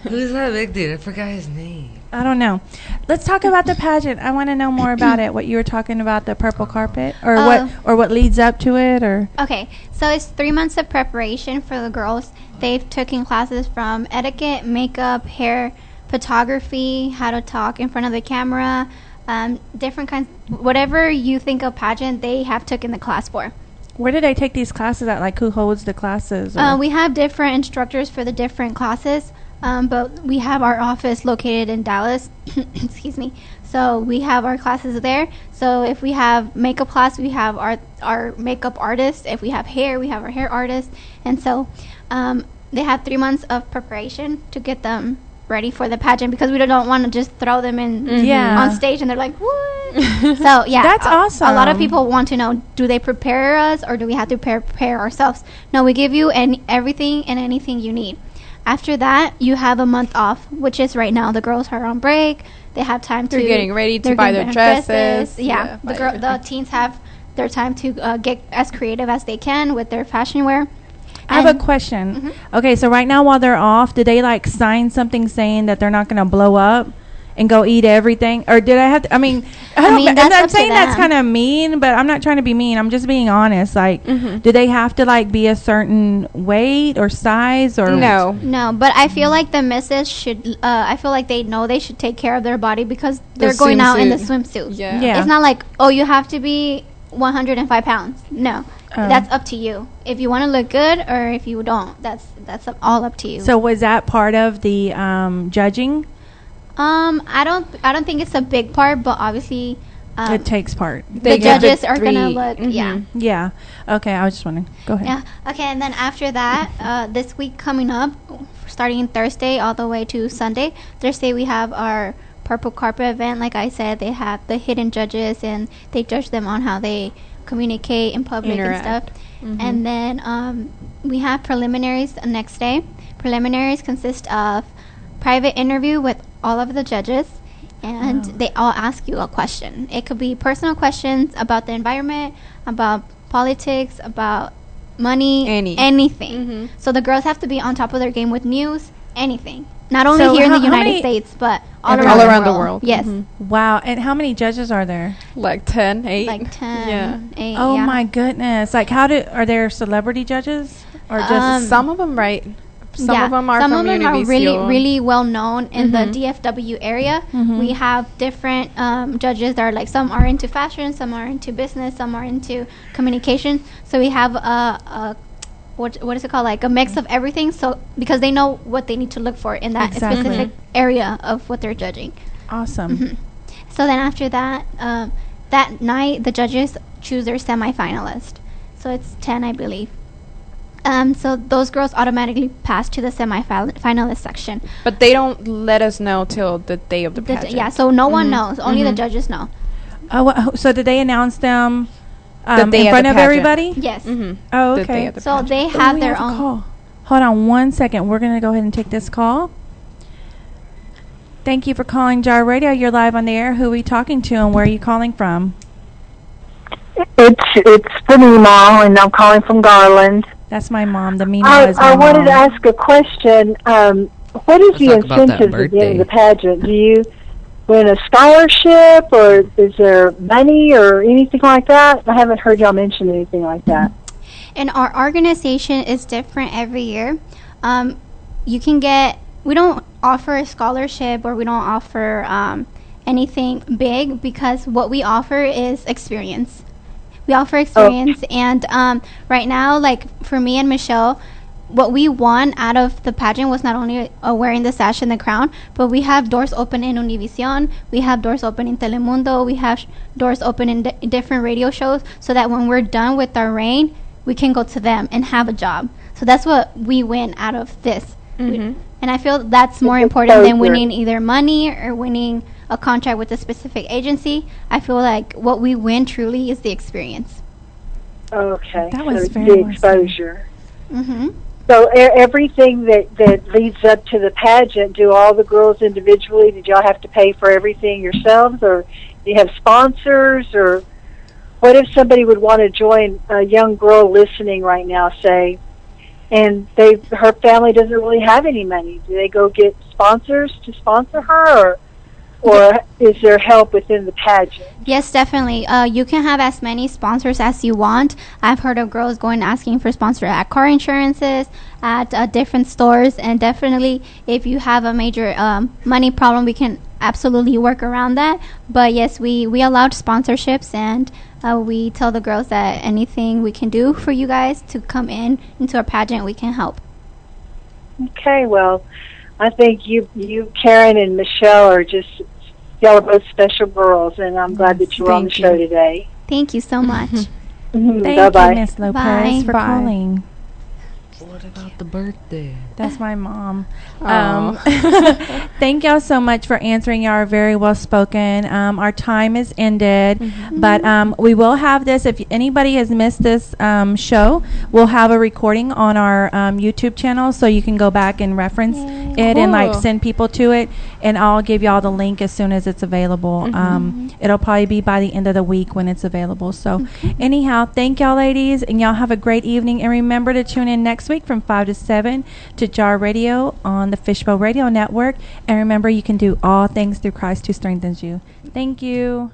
Who's that big dude? I forgot his name. I don't know. Let's talk about the pageant. I want to know more about it. What you were talking about, the purple carpet, or what leads up to it, or Okay, so it's 3 months of preparation for the girls. They've taken classes from etiquette, makeup, hair, photography, how to talk in front of the camera, different kinds. Whatever you think of pageant, they have taken the class for. where do they take these classes at? Like, who holds the classes? or- We have different instructors for the different classes, but we have our office located in Dallas. Excuse me. So we have our classes there. So if we have makeup class, we have our makeup artist. If we have hair, we have our hair artist. And so they have 3 months of preparation to get them ready for the pageant because we don't want to just throw them in Yeah. on stage and they're like, what? So yeah, That's A lot of awesome. people want to know: do they prepare us, or do we have to prepare ourselves? No, we give you everything and anything you need. After that, you have a month off, which is right now. The girls are on break. They have time to. They're getting ready to buy their dresses. Yeah, the teens have their time to get as creative as they can with their fashion wear. I have a question. Okay, so right now while they're off, do they like sign something saying that they're not going to blow up and go eat everything? Or did I have to, I mean, I'm saying that's kind of mean, but I'm not trying to be mean. I'm just being honest. Like, do they have to like be a certain weight or size or? No, but I feel like the misses should, I feel like they know they should take care of their body because they're going out in the swimsuit. Yeah. It's not like, oh, you have to be 105 pounds. No. That's up to you. If you want to look good or if you don't, that's all up to you. So was that part of the judging? I don't think it's a big part, but obviously it takes part. The judges are gonna look. Yeah. Okay, I was just wondering. Go ahead. Yeah. Okay, and then after that, this week coming up, starting Thursday all the way to Sunday. Thursday we have our purple carpet event. Like I said, they have the hidden judges and they judge them on how they communicate in public and stuff. And then we have preliminaries the next day. Preliminaries consist of private interview with all of the judges, and they all ask you a question. It could be personal questions about the environment, about politics, about money, anything. So the girls have to be on top of their game with news, anything. Not only here in the United States, but all around the world. Yes. Wow. And how many judges are there? Like 10, 8. Like 10. Yeah. 8, oh my goodness. Like are there celebrity judges or just some of them, right? Some of them are some from of them Univision. are really well known in the DFW area. We have different judges that are like, some are into fashion, some are into business, some are into communication. So we have a what is it called, like a mix of everything, so because they know what they need to look for in that specific area of what they're judging. Awesome. So then after that, that night the judges choose their semifinalist. So it's 10, I believe. So those girls automatically pass to the semifinalist section. But they don't let us know till the day of the pageant. Yeah, so no one knows. Only the judges know. So did they announce them the day in front of pageant. everybody? Yes. Oh, okay. So they have their own. Call. Hold on 1 second. We're going to go ahead and take this call. Thank you for calling JARRadio. You're live on the air. Who are we talking to and where are you calling from? It's the Meemaw, and I'm calling from Garland. That's my mom. The Meemaw is my I wanted mom. to ask a question. What is the incentive at the end of the pageant? Do you win a scholarship, or is there money or anything like that? I haven't heard y'all mention anything like that. And our organization is different every year. You can get, we don't offer a scholarship or we don't offer anything big, because what we offer is experience. We offer experience, and right now, like for me and Michelle, what we won out of the pageant was not only wearing the sash and the crown, but we have doors open in Univision, we have doors open in Telemundo, we have doors open in different radio shows, so that when we're done with our reign, we can go to them and have a job. So that's what we win out of this. And I feel that's more important than winning either money or winning a contract with a specific agency. I feel like what we win truly is the experience. Okay. That was so very the exposure. Mm-hmm. So everything that leads up to the pageant, do all the girls individually? Did y'all have to pay for everything yourselves, or do you have sponsors? Or what if somebody would want to join, a young girl listening right now, say, and her family doesn't really have any money? Do they go get sponsors to sponsor her, or is there help within the pageant? Yes, definitely. You can have as many sponsors as you want. I've heard of girls going asking for sponsors at car insurances, at different stores, and definitely if you have a major money problem, we can absolutely work around that. But yes, we allowed sponsorships, and we tell the girls that anything we can do for you guys to come into our pageant, we can help. Okay, well, I think you, Karen, and Michelle are just, y'all are both special girls, and I'm glad that you're on the show today. Thank you so much. Thank Bye-bye. you, Miss Lopez, for calling. What about the birthday? That's my mom. Aw. Thank y'all so much for answering. Y'all are very well spoken. Our time is ended, but we will have this. If anybody has missed this show, we'll have a recording on our YouTube channel, so you can go back and reference it and like Cool. send people to it. And I'll give y'all the link as soon as it's available. It'll probably be by the end of the week when it's available. So anyhow, thank y'all, ladies, and y'all have a great evening. And remember to tune in next week from 5 to 7 to JARRadio on the Fishbowl Radio Network. And remember, you can do all things through Christ who strengthens you. Thank you.